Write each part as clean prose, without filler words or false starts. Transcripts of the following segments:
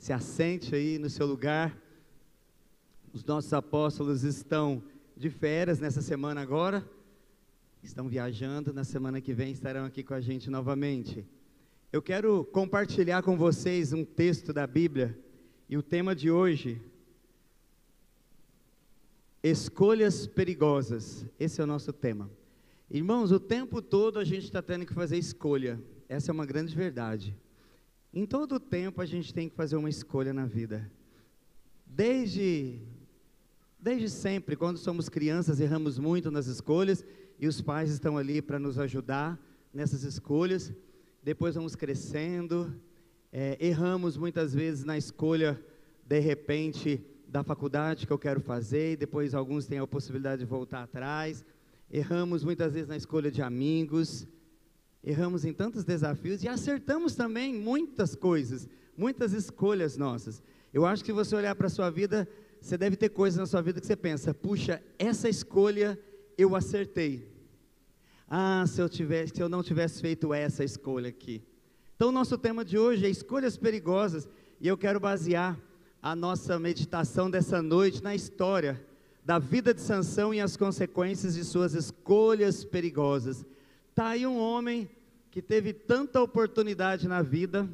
Se assente aí no seu lugar. Os nossos apóstolos estão de férias nessa semana agora. Estão viajando, na semana que vem estarão aqui com a gente novamente. Eu quero compartilhar com vocês um texto da Bíblia. E o tema de hoje, escolhas perigosas. Esse é o nosso tema. Irmãos, o tempo todo a gente está tendo que fazer escolha. Essa é uma grande verdade. Em todo o tempo a gente tem que fazer uma escolha na vida. Desde sempre, quando somos crianças, erramos muito nas escolhas, e os pais estão ali para nos ajudar nessas escolhas. Depois vamos crescendo, erramos muitas vezes na escolha, de repente, da faculdade que eu quero fazer, e depois alguns têm a possibilidade de voltar atrás. Erramos muitas vezes na escolha de amigos, erramos em tantos desafios, e acertamos também muitas coisas, muitas escolhas nossas. Eu acho que se você olhar para a sua vida, você deve ter coisas na sua vida que você pensa, puxa, essa escolha eu acertei. Ah, se eu não tivesse feito essa escolha aqui. Então o nosso tema de hoje é escolhas perigosas, e eu quero basear a nossa meditação dessa noite na história da vida de Sansão e as consequências de suas escolhas perigosas. Está aí um homem que teve tanta oportunidade na vida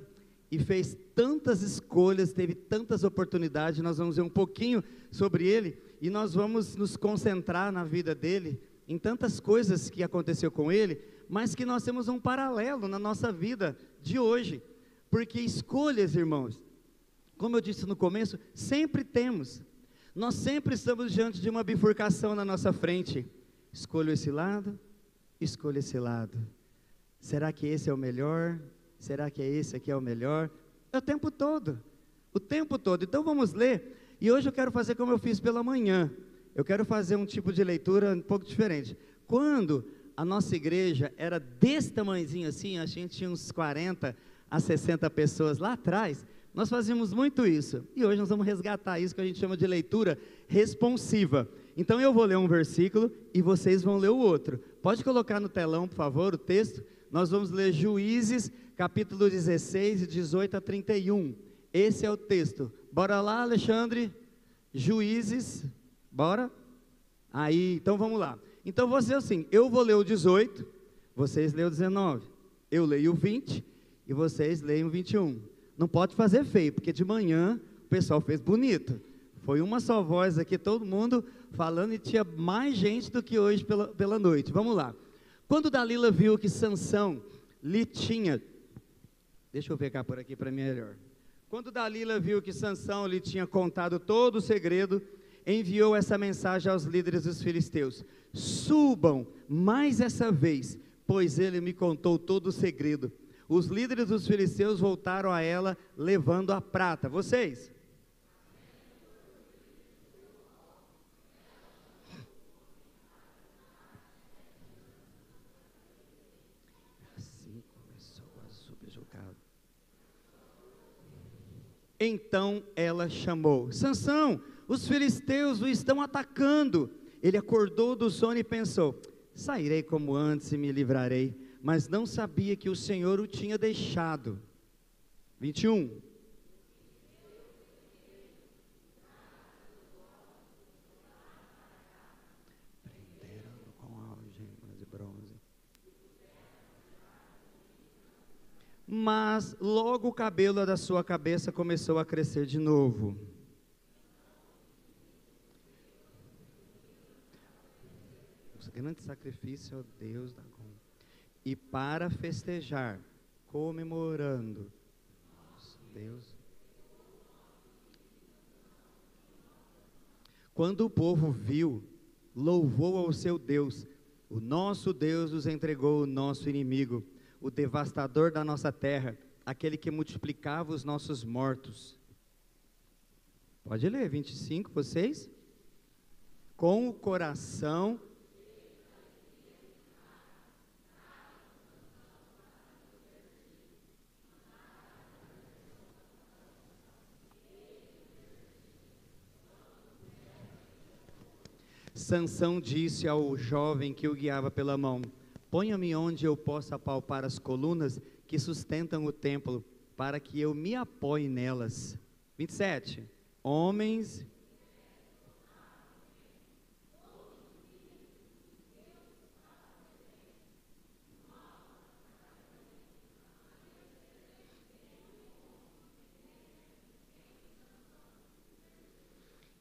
e fez tantas escolhas, teve tantas oportunidades. Nós vamos ver um pouquinho sobre ele e nós vamos nos concentrar na vida dele, em tantas coisas que aconteceu com ele, mas que nós temos um paralelo na nossa vida de hoje, porque escolhas, irmãos, como eu disse no começo, sempre temos. Nós sempre estamos diante de uma bifurcação na nossa frente. Escolho esse lado, escolho esse lado. Será que esse é o melhor? Será que esse aqui é o melhor? É o tempo todo, o tempo todo. Então vamos ler, e hoje eu quero fazer como eu fiz pela manhã. Eu quero fazer um tipo de leitura um pouco diferente. Quando a nossa igreja era desse tamanhozinho assim, a gente tinha uns 40 a 60 pessoas lá atrás, nós fazíamos muito isso, e hoje nós vamos resgatar isso que a gente chama de leitura responsiva. Então eu vou ler um versículo e vocês vão ler o outro. Pode colocar no telão, por favor, o texto. Nós vamos ler Juízes, capítulo 16, de 18 a 31. Esse é o texto. Bora lá, Alexandre? Juízes, bora? Aí, então vamos lá. Então você assim, eu vou ler o 18, vocês leem o 19. Eu leio o 20 e vocês leem o 21. Não pode fazer feio, porque de manhã o pessoal fez bonito. Foi uma só voz aqui, todo mundo falando, e tinha mais gente do que hoje pela noite. Vamos lá. Quando Dalila viu que Sansão lhe tinha... Deixa eu pegar por aqui para mim melhor. Quando Dalila viu que Sansão lhe tinha contado todo o segredo, enviou essa mensagem aos líderes dos filisteus: subam mais essa vez, pois ele me contou todo o segredo. Os líderes dos filisteus voltaram a ela, levando a prata. Vocês? Assim começou a subjugar. Então ela chamou: Sansão, os filisteus o estão atacando. Ele acordou do sono e pensou: sairei como antes e me livrarei. Mas não sabia que o Senhor o tinha deixado. 21. Prenderam-no com algemas de bronze. Mas logo o cabelo da sua cabeça começou a crescer de novo. O grande sacrifício ao Deus da glória. E para festejar, comemorando, Deus. Quando o povo viu, louvou ao seu Deus. O nosso Deus nos entregou o nosso inimigo, o devastador da nossa terra, aquele que multiplicava os nossos mortos. Pode ler, 25, vocês? Com o coração... Sansão disse ao jovem que o guiava pela mão: ponha-me onde eu possa apalpar as colunas que sustentam o templo, para que eu me apoie nelas. 27. Homens.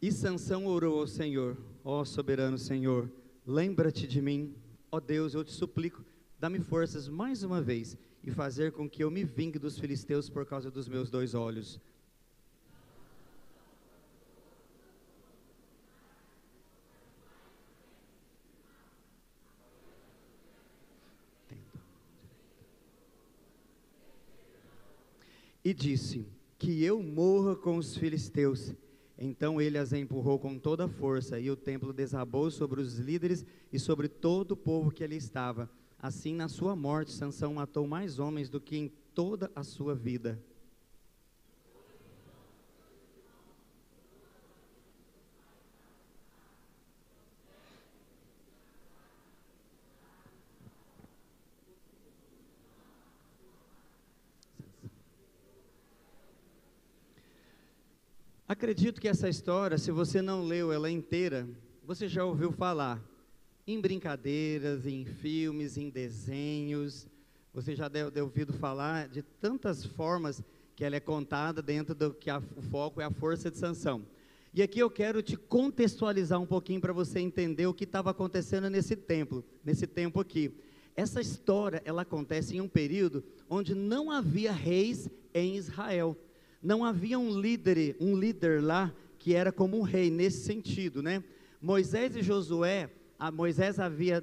E Sansão orou ao Senhor: ó soberano Senhor, lembra-te de mim, ó Deus, eu te suplico, dá-me forças mais uma vez, e fazer com que eu me vingue dos filisteus por causa dos meus 2 olhos. E disse: que eu morra com os filisteus. Então ele as empurrou com toda a força, e o templo desabou sobre os líderes e sobre todo o povo que ali estava. Assim, na sua morte, Sansão matou mais homens do que em toda a sua vida. Acredito que essa história, se você não leu ela inteira, você já ouviu falar em brincadeiras, em filmes, em desenhos. Você já deve ter ouvido falar de tantas formas que ela é contada dentro do que o foco é a força de Sansão. E aqui eu quero te contextualizar um pouquinho para você entender o que estava acontecendo nesse tempo aqui. Essa história, ela acontece em um período onde não havia reis em Israel. Não havia um líder lá que era como um rei nesse sentido, né? Moisés e Josué, Moisés havia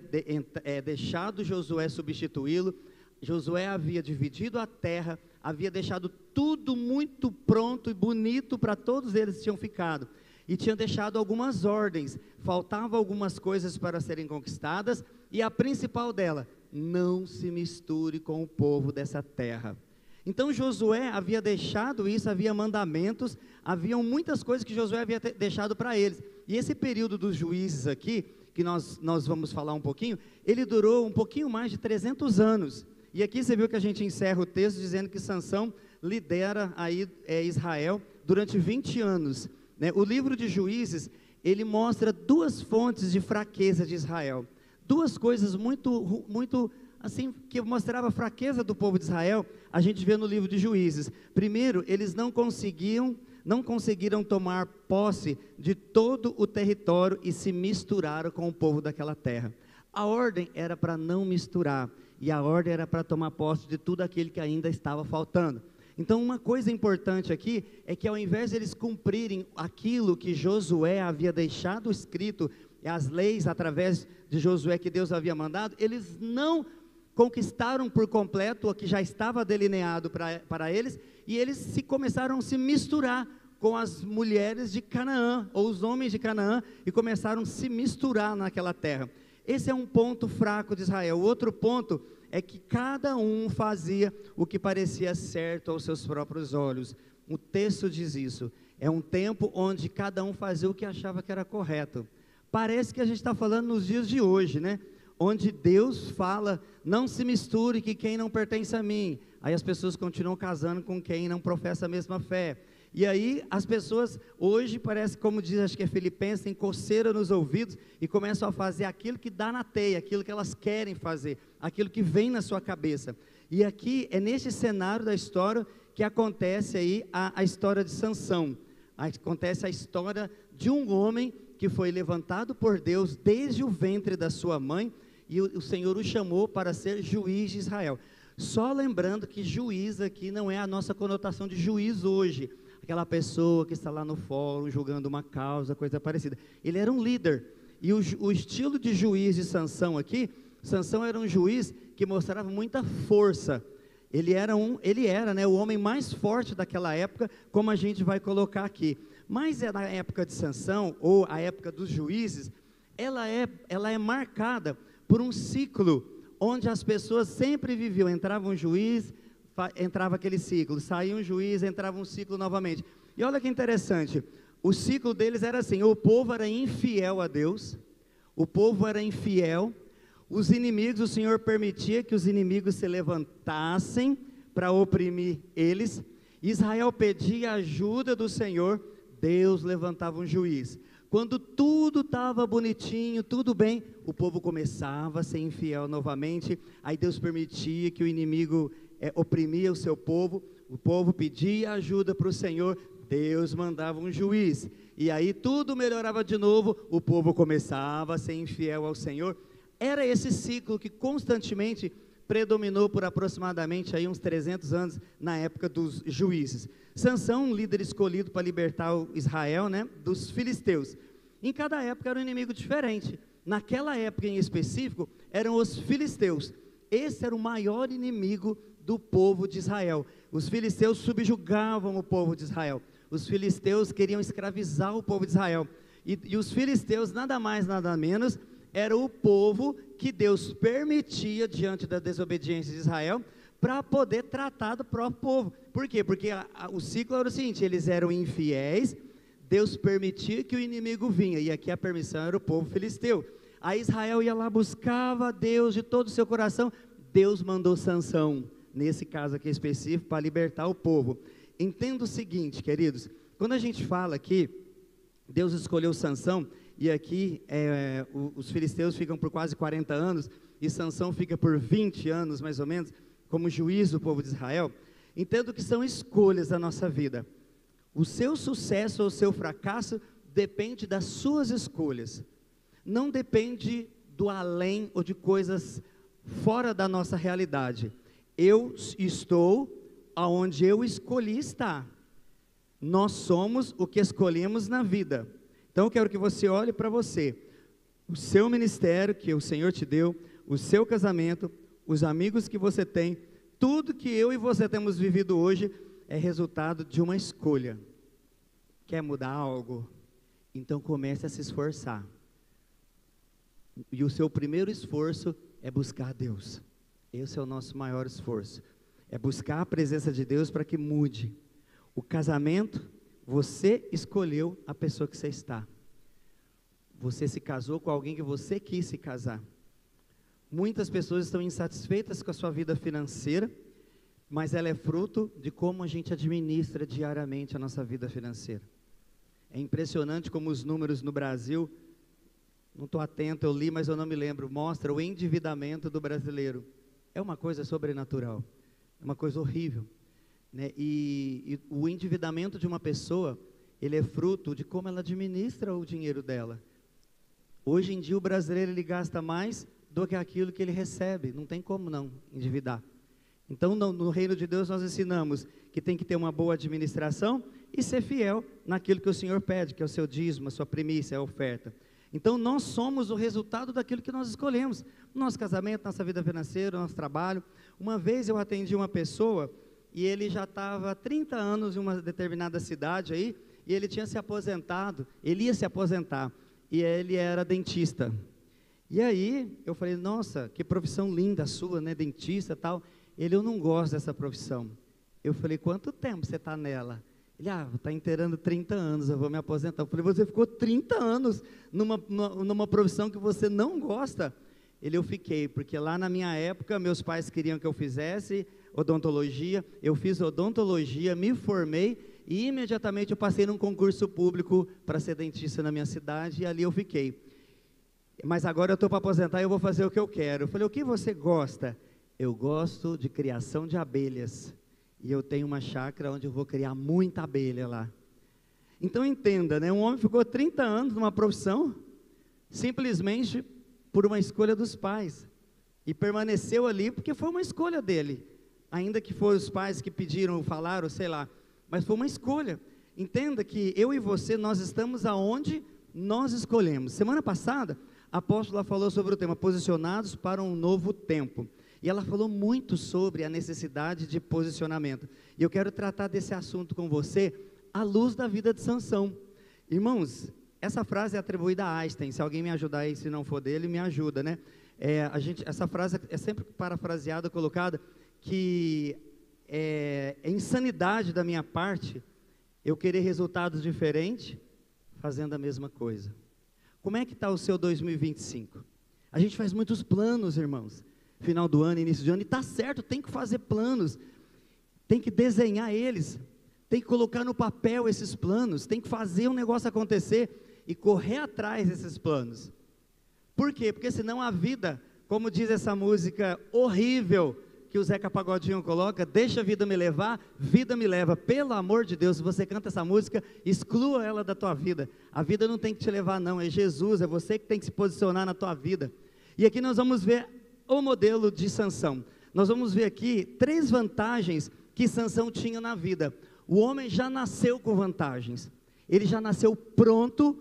deixado Josué substituí-lo. Josué havia dividido a terra, havia deixado tudo muito pronto e bonito para todos eles que tinham ficado. E tinha deixado algumas ordens, faltavam algumas coisas para serem conquistadas, e a principal dela: não se misture com o povo dessa terra. Então Josué havia deixado isso, havia mandamentos, haviam muitas coisas que Josué havia deixado para eles. E esse período dos juízes aqui, que nós vamos falar um pouquinho, ele durou um pouquinho mais de 300 anos. E aqui você viu que a gente encerra o texto dizendo que Sansão lidera aí Israel durante 20 anos. Né? O livro de Juízes, ele mostra 2 fontes de fraqueza de Israel. 2 coisas muito assim, que mostrava a fraqueza do povo de Israel, a gente vê no livro de Juízes. Primeiro, eles não conseguiram tomar posse de todo o território e se misturaram com o povo daquela terra. A ordem era para não misturar, e a ordem era para tomar posse de tudo aquilo que ainda estava faltando. Então, uma coisa importante aqui, é que ao invés de eles cumprirem aquilo que Josué havia deixado escrito, as leis através de Josué que Deus havia mandado, eles não conquistaram por completo o que já estava delineado para eles, e eles começaram a se misturar com as mulheres de Canaã, ou os homens de Canaã, e começaram a se misturar naquela terra. Esse é um ponto fraco de Israel. O outro ponto é que cada um fazia o que parecia certo aos seus próprios olhos. O texto diz isso, é um tempo onde cada um fazia o que achava que era correto. Parece que a gente está falando nos dias de hoje, né? Onde Deus fala: não se misture que quem não pertence a mim. Aí as pessoas continuam casando com quem não professa a mesma fé. E aí as pessoas hoje, parece, como diz, acho que é Filipenses, tem coceira nos ouvidos e começam a fazer aquilo que dá na teia, aquilo que elas querem fazer, aquilo que vem na sua cabeça. E aqui é nesse cenário da história que acontece aí a história de Sansão. Acontece a história de um homem que foi levantado por Deus desde o ventre da sua mãe, e o Senhor o chamou para ser juiz de Israel. Só lembrando que juiz aqui não é a nossa conotação de juiz hoje, aquela pessoa que está lá no fórum julgando uma causa, coisa parecida. Ele era um líder, e o estilo de juiz de Sansão aqui, Sansão era um juiz que mostrava muita força. Ele era, né, o homem mais forte daquela época, como a gente vai colocar aqui. Mas na época de Sansão, ou a época dos juízes, ela é marcada por um ciclo, onde as pessoas sempre viviam: entrava um juiz, entrava aquele ciclo, saía um juiz, entrava um ciclo novamente. E olha que interessante, o ciclo deles era assim: o povo era infiel a Deus, o povo era infiel, os inimigos, o Senhor permitia que os inimigos se levantassem para oprimir eles, Israel pedia ajuda do Senhor, Deus levantava um juiz. Quando tudo estava bonitinho, tudo bem, o povo começava a ser infiel novamente, aí Deus permitia que o inimigo oprimia o seu povo, o povo pedia ajuda para o Senhor, Deus mandava um juiz, e aí tudo melhorava de novo, o povo começava a ser infiel ao Senhor. Era esse ciclo que constantemente predominou por aproximadamente aí uns 300 anos na época dos juízes. Sansão, um líder escolhido para libertar o Israel, né, dos filisteus. Em cada época era um inimigo diferente. Naquela época em específico, eram os filisteus. Esse era o maior inimigo do povo de Israel. Os filisteus subjugavam o povo de Israel. Os filisteus queriam escravizar o povo de Israel. E os filisteus, nada mais, nada menos, era o povo que Deus permitia, diante da desobediência de Israel, para poder tratar do próprio povo. Por quê? Porque o ciclo era o seguinte: eles eram infiéis, Deus permitia que o inimigo vinha, e aqui a permissão era o povo filisteu. Aí Israel ia lá, buscava a Deus de todo o seu coração, Deus mandou Sansão, nesse caso aqui específico, para libertar o povo. Entenda o seguinte, queridos, quando a gente fala aqui, Deus escolheu Sansão, e aqui os filisteus ficam por quase 40 anos, e Sansão fica por 20 anos mais ou menos, como juiz do povo de Israel. Entendo que são escolhas da nossa vida. O seu sucesso ou o seu fracasso depende das suas escolhas, não depende do além ou de coisas fora da nossa realidade. Eu estou aonde eu escolhi estar. Nós somos o que escolhemos na vida. Então eu quero que você olhe para você, o seu ministério que o Senhor te deu, o seu casamento, os amigos que você tem, tudo que eu e você temos vivido hoje é resultado de uma escolha. Quer mudar algo? Então comece a se esforçar. E o seu primeiro esforço é buscar Deus. Esse é o nosso maior esforço. É buscar a presença de Deus para que mude. O casamento, você escolheu a pessoa que você está. Você se casou com alguém que você quis se casar. Muitas pessoas estão insatisfeitas com a sua vida financeira, mas ela é fruto de como a gente administra diariamente a nossa vida financeira. É impressionante como os números no Brasil, não estou atento, eu li, mas eu não me lembro, mostra o endividamento do brasileiro. É uma coisa sobrenatural, é uma coisa horrível, né? E o endividamento de uma pessoa, ele é fruto de como ela administra o dinheiro dela. Hoje em dia o brasileiro, ele gasta mais do que aquilo que ele recebe, não tem como não endividar. Então no reino de Deus nós ensinamos que tem que ter uma boa administração e ser fiel naquilo que o Senhor pede, que é o seu dízimo, a sua primícia, a oferta. Então nós somos o resultado daquilo que nós escolhemos, nosso casamento, nossa vida financeira, nosso trabalho. Uma vez eu atendi uma pessoa, e ele já estava há 30 anos em uma determinada cidade aí, e ele tinha se aposentado, ele ia se aposentar, e ele era dentista. E aí eu falei, nossa, que profissão linda a sua, né, dentista e tal. Ele, eu não gosto dessa profissão. Eu falei, quanto tempo você está nela? Ele, está inteirando 30 anos, eu vou me aposentar. Eu falei, você ficou 30 anos numa profissão que você não gosta? Ele, eu fiquei, porque lá na minha época, meus pais queriam que eu fizesse odontologia, eu fiz odontologia, me formei, e imediatamente eu passei num concurso público para ser dentista na minha cidade, e ali eu fiquei. Mas agora eu estou para aposentar e eu vou fazer o que eu quero. Eu falei, o que você gosta? Eu gosto de criação de abelhas. E eu tenho uma chácara onde eu vou criar muita abelha lá. Então entenda, né? Um homem ficou 30 anos numa profissão, simplesmente por uma escolha dos pais. E permaneceu ali porque foi uma escolha dele. Ainda que foram os pais que pediram, falaram, sei lá. Mas foi uma escolha. Entenda que eu e você, nós estamos aonde nós escolhemos. Semana passada, a apóstola falou sobre o tema posicionados para um novo tempo. E ela falou muito sobre a necessidade de posicionamento. E eu quero tratar desse assunto com você à luz da vida de Sansão. Irmãos, essa frase é atribuída a Einstein. Se alguém me ajudar aí, se não for dele, me ajuda, né? Essa frase é sempre parafraseada, colocada, que é insanidade da minha parte eu querer resultados diferentes fazendo a mesma coisa. Como é que está o seu 2025? A gente faz muitos planos, irmãos. Final do ano, início de ano, e está certo, tem que fazer planos, tem que desenhar eles, tem que colocar no papel esses planos, tem que fazer um negócio acontecer e correr atrás desses planos. Por quê? Porque senão a vida, como diz essa música horrível que o Zeca Pagodinho coloca, deixa a vida me levar, vida me leva. Pelo amor de Deus, se você canta essa música, exclua ela da tua vida. A vida não tem que te levar não, é Jesus, é você que tem que se posicionar na tua vida. E aqui nós vamos ver o modelo de Sansão. Nós vamos ver aqui 3 vantagens que Sansão tinha na vida. O homem já nasceu com vantagens. Ele já nasceu pronto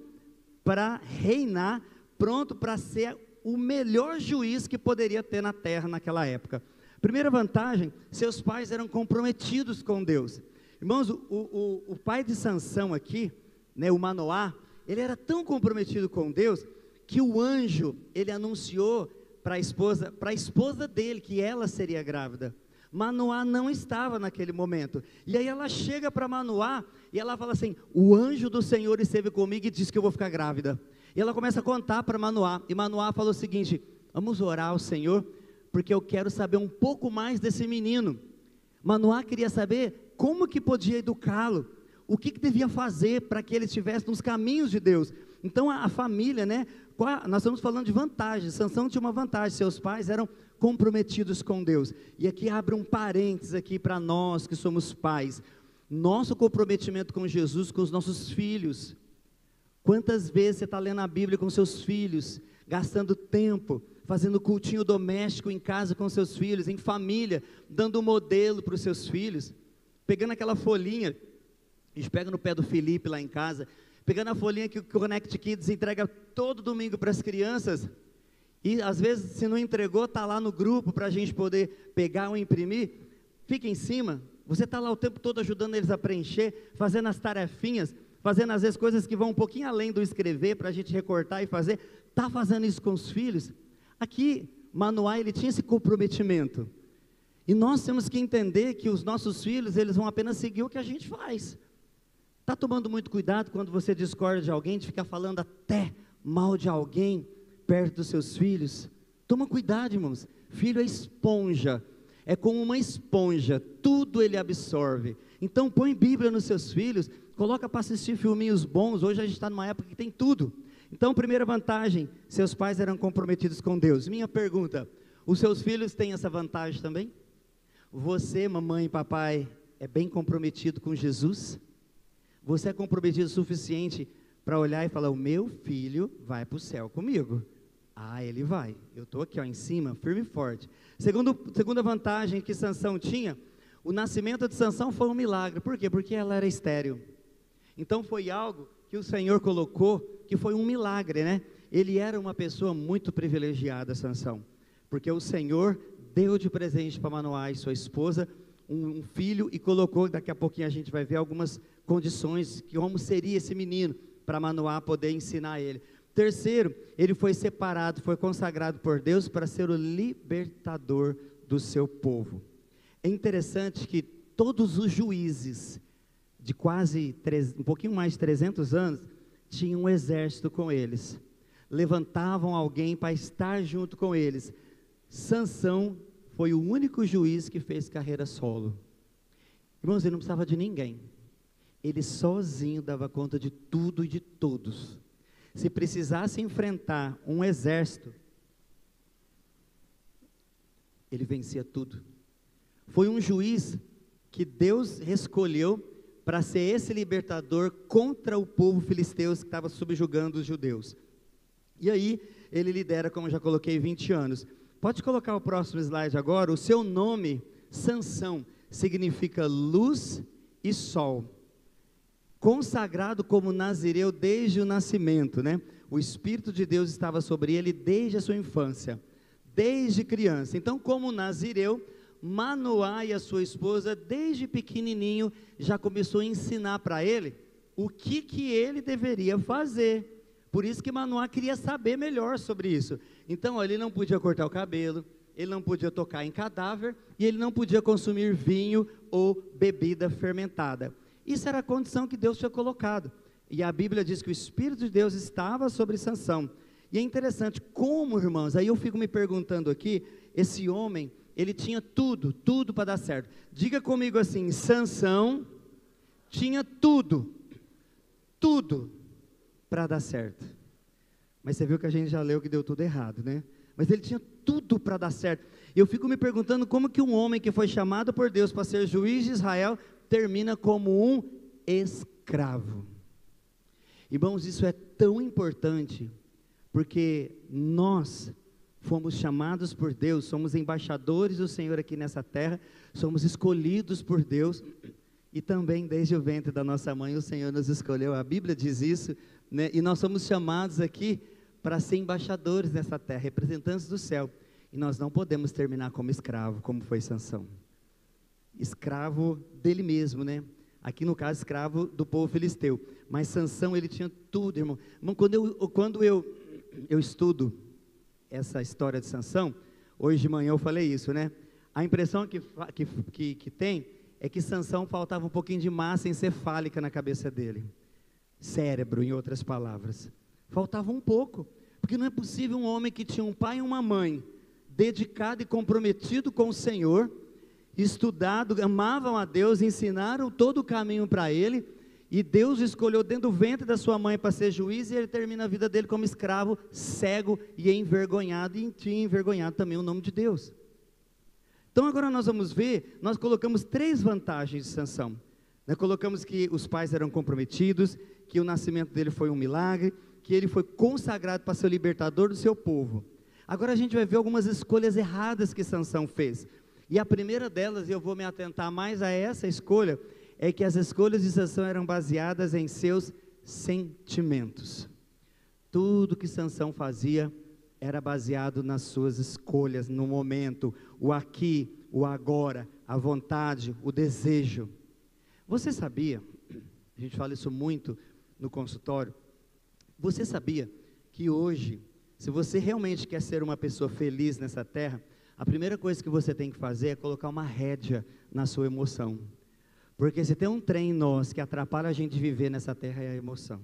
para reinar, pronto para ser o melhor juiz que poderia ter na terra naquela época. Primeira vantagem, seus pais eram comprometidos com Deus. Irmãos, o pai de Sansão aqui, né, o Manoá, ele era tão comprometido com Deus, que o anjo, ele anunciou para a esposa dele, que ela seria grávida. Manoá não estava naquele momento, e aí ela chega para Manoá, e ela fala assim, o anjo do Senhor esteve comigo e disse que eu vou ficar grávida. E ela começa a contar para Manoá, e Manoá falou o seguinte, vamos orar ao Senhor, porque eu quero saber um pouco mais desse menino. Manoá queria saber como que podia educá-lo, o que devia fazer para que ele estivesse nos caminhos de Deus. Então a família, né, nós estamos falando de vantagens. Sansão tinha uma vantagem, seus pais eram comprometidos com Deus. E aqui abre um parênteses aqui para nós que somos pais, nosso comprometimento com Jesus, com os nossos filhos. Quantas vezes você está lendo a Bíblia com seus filhos, gastando tempo, fazendo cultinho doméstico em casa com seus filhos, em família, dando um modelo para os seus filhos, pegando aquela folhinha, a gente pega no pé do Felipe lá em casa, pegando a folhinha que o Connect Kids entrega todo domingo para as crianças, e às vezes se não entregou, está lá no grupo para a gente poder pegar ou imprimir, fica em cima, você está lá o tempo todo ajudando eles a preencher, fazendo as tarefinhas, fazendo às vezes coisas que vão um pouquinho além do escrever, para a gente recortar e fazer, está fazendo isso com os filhos? Aqui, Manoá, ele tinha esse comprometimento, e nós temos que entender que os nossos filhos, eles vão apenas seguir o que a gente faz. Está tomando muito cuidado quando você discorda de alguém, de ficar falando até mal de alguém, perto dos seus filhos? Toma cuidado, irmãos, filho é esponja, é como uma esponja, tudo ele absorve. Então põe Bíblia nos seus filhos, coloca para assistir filminhos bons, hoje a gente está numa época que tem tudo. Então, primeira vantagem, seus pais eram comprometidos com Deus. Minha pergunta, os seus filhos têm essa vantagem também? Você, mamãe e papai, é bem comprometido com Jesus? Você é comprometido o suficiente para olhar e falar, o meu filho vai para o céu comigo? Ah, ele vai, eu estou aqui ó, em cima, firme e forte. Segunda vantagem que Sansão tinha, o nascimento de Sansão foi um milagre. Por quê? Porque ela era estéril. Então foi algo que o Senhor colocou, que foi um milagre, né? Ele era uma pessoa muito privilegiada, Sansão, porque o Senhor deu de presente para Manoá e sua esposa, um filho, e colocou, daqui a pouquinho a gente vai ver algumas condições, que como seria esse menino, para Manoá poder ensinar ele. Terceiro, ele foi separado, foi consagrado por Deus para ser o libertador do seu povo. É interessante que todos os juízes, de quase, um pouquinho mais de 300 anos, tinham um exército com eles, levantavam alguém para estar junto com eles. Sansão foi o único juiz que fez carreira solo. Irmãos, ele não precisava de ninguém, ele sozinho dava conta de tudo e de todos. Se precisasse enfrentar um exército, ele vencia tudo. Foi um juiz que Deus escolheu para ser esse libertador contra o povo filisteu que estava subjugando os judeus. E aí, ele lidera, como já coloquei, 20 anos. Pode colocar o próximo slide agora. O seu nome, Sansão, significa luz e sol. Consagrado como nazireu desde o nascimento, né? O Espírito de Deus estava sobre ele desde a sua infância, desde criança. Então, como nazireu, Manoá e a sua esposa, desde pequenininho, já começou a ensinar para ele o que ele deveria fazer. Por isso que Manoá queria saber melhor sobre isso. Então, ele não podia cortar o cabelo, ele não podia tocar em cadáver, e ele não podia consumir vinho ou bebida fermentada. Isso era a condição que Deus tinha colocado. E a Bíblia diz que o Espírito de Deus estava sobre Sansão. E é interessante como, irmãos, aí eu fico me perguntando aqui, esse homem, ele tinha tudo para dar certo. Diga comigo assim, Sansão tinha tudo para dar certo. Mas você viu que a gente já leu que deu tudo errado, né? Mas ele tinha tudo para dar certo. E eu fico me perguntando como que um homem que foi chamado por Deus para ser juiz de Israel termina como um escravo. Irmãos, isso é tão importante, porque nós fomos chamados por Deus, somos embaixadores do Senhor aqui nessa terra, somos escolhidos por Deus, e também desde o ventre da nossa mãe o Senhor nos escolheu, a Bíblia diz isso, né? E nós somos chamados aqui para ser embaixadores nessa terra, representantes do céu, e nós não podemos terminar como escravo, como foi Sansão, escravo dele mesmo, né? Aqui no caso, escravo do povo filisteu, mas Sansão, ele tinha tudo, irmão. Quando eu estudo essa história de Sansão, hoje de manhã eu falei isso, né? A impressão que tem é que Sansão faltava um pouquinho de massa encefálica na cabeça dele, cérebro, em outras palavras, faltava um pouco, porque não é possível um homem que tinha um pai e uma mãe, dedicado e comprometido com o Senhor, estudado, amavam a Deus, ensinaram todo o caminho para ele, e Deus escolheu dentro do ventre da sua mãe para ser juiz, e ele termina a vida dele como escravo, cego e envergonhado, e tinha envergonhado também o nome de Deus. Então agora nós vamos ver, nós colocamos 3 vantagens de Sansão. Nós colocamos que os pais eram comprometidos, que o nascimento dele foi um milagre, que ele foi consagrado para ser o libertador do seu povo. Agora a gente vai ver algumas escolhas erradas que Sansão fez. E a primeira delas, e eu vou me atentar mais a essa escolha, é que as escolhas de Sansão eram baseadas em seus sentimentos. Tudo que Sansão fazia era baseado nas suas escolhas, no momento, o aqui, o agora, a vontade, o desejo. Você sabia, a gente fala isso muito no consultório, você sabia que hoje, se você realmente quer ser uma pessoa feliz nessa terra, a primeira coisa que você tem que fazer é colocar uma rédea na sua emoção. Porque se tem um trem em nós que atrapalha a gente viver nessa terra, é a emoção.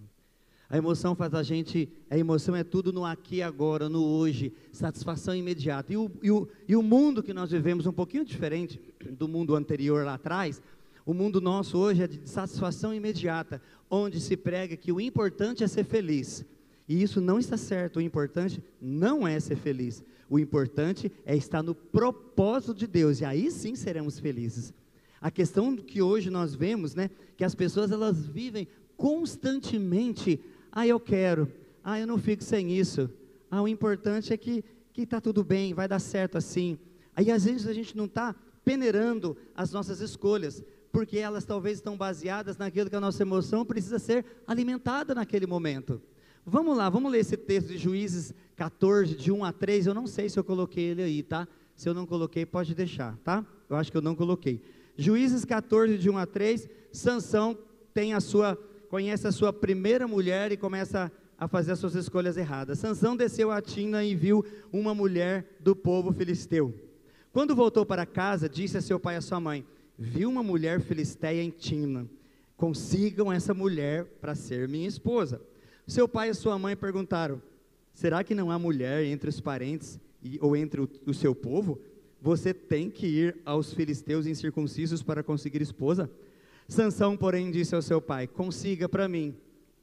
A emoção faz a emoção é tudo no aqui e agora, no hoje, satisfação imediata. E o mundo que nós vivemos, um pouquinho diferente do mundo anterior lá atrás, o mundo nosso hoje é de satisfação imediata, onde se prega que o importante é ser feliz. E isso não está certo, o importante não é ser feliz. O importante é estar no propósito de Deus, e aí sim seremos felizes. A questão que hoje nós vemos, né, que as pessoas elas vivem constantemente, eu quero, eu não fico sem isso, o importante é que está tudo bem, vai dar certo assim. Aí às vezes a gente não está peneirando as nossas escolhas, porque elas talvez estão baseadas naquilo que a nossa emoção precisa ser alimentada naquele momento. Vamos lá, vamos ler esse texto de Juízes 14, de 1 a 3, eu não sei se eu coloquei ele aí, tá? Se eu não coloquei, pode deixar, tá? Eu acho que eu não coloquei. Juízes 14, de 1 a 3, Sansão conhece a sua primeira mulher e começa a fazer as suas escolhas erradas. Sansão desceu a Tina e viu uma mulher do povo filisteu. Quando voltou para casa, disse a seu pai e a sua mãe: vi uma mulher filisteia em Tina, consigam essa mulher para ser minha esposa. Seu pai e sua mãe perguntaram: será que não há mulher entre os parentes ou entre o seu povo? Você tem que ir aos filisteus incircuncisos para conseguir esposa? Sansão, porém, disse ao seu pai: consiga para mim,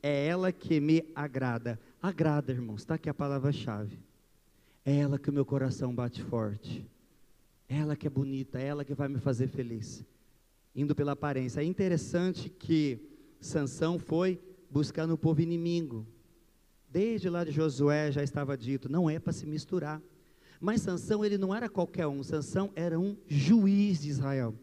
é ela que me agrada. Agrada, irmãos, está aqui a palavra-chave. É ela que o meu coração bate forte, é ela que é bonita, é ela que vai me fazer feliz. Indo pela aparência. É interessante que Sansão foi buscar no povo inimigo. Desde lá de Josué já estava dito, não é para se misturar. Mas Sansão, ele não era qualquer um, Sansão era um juiz de Israel.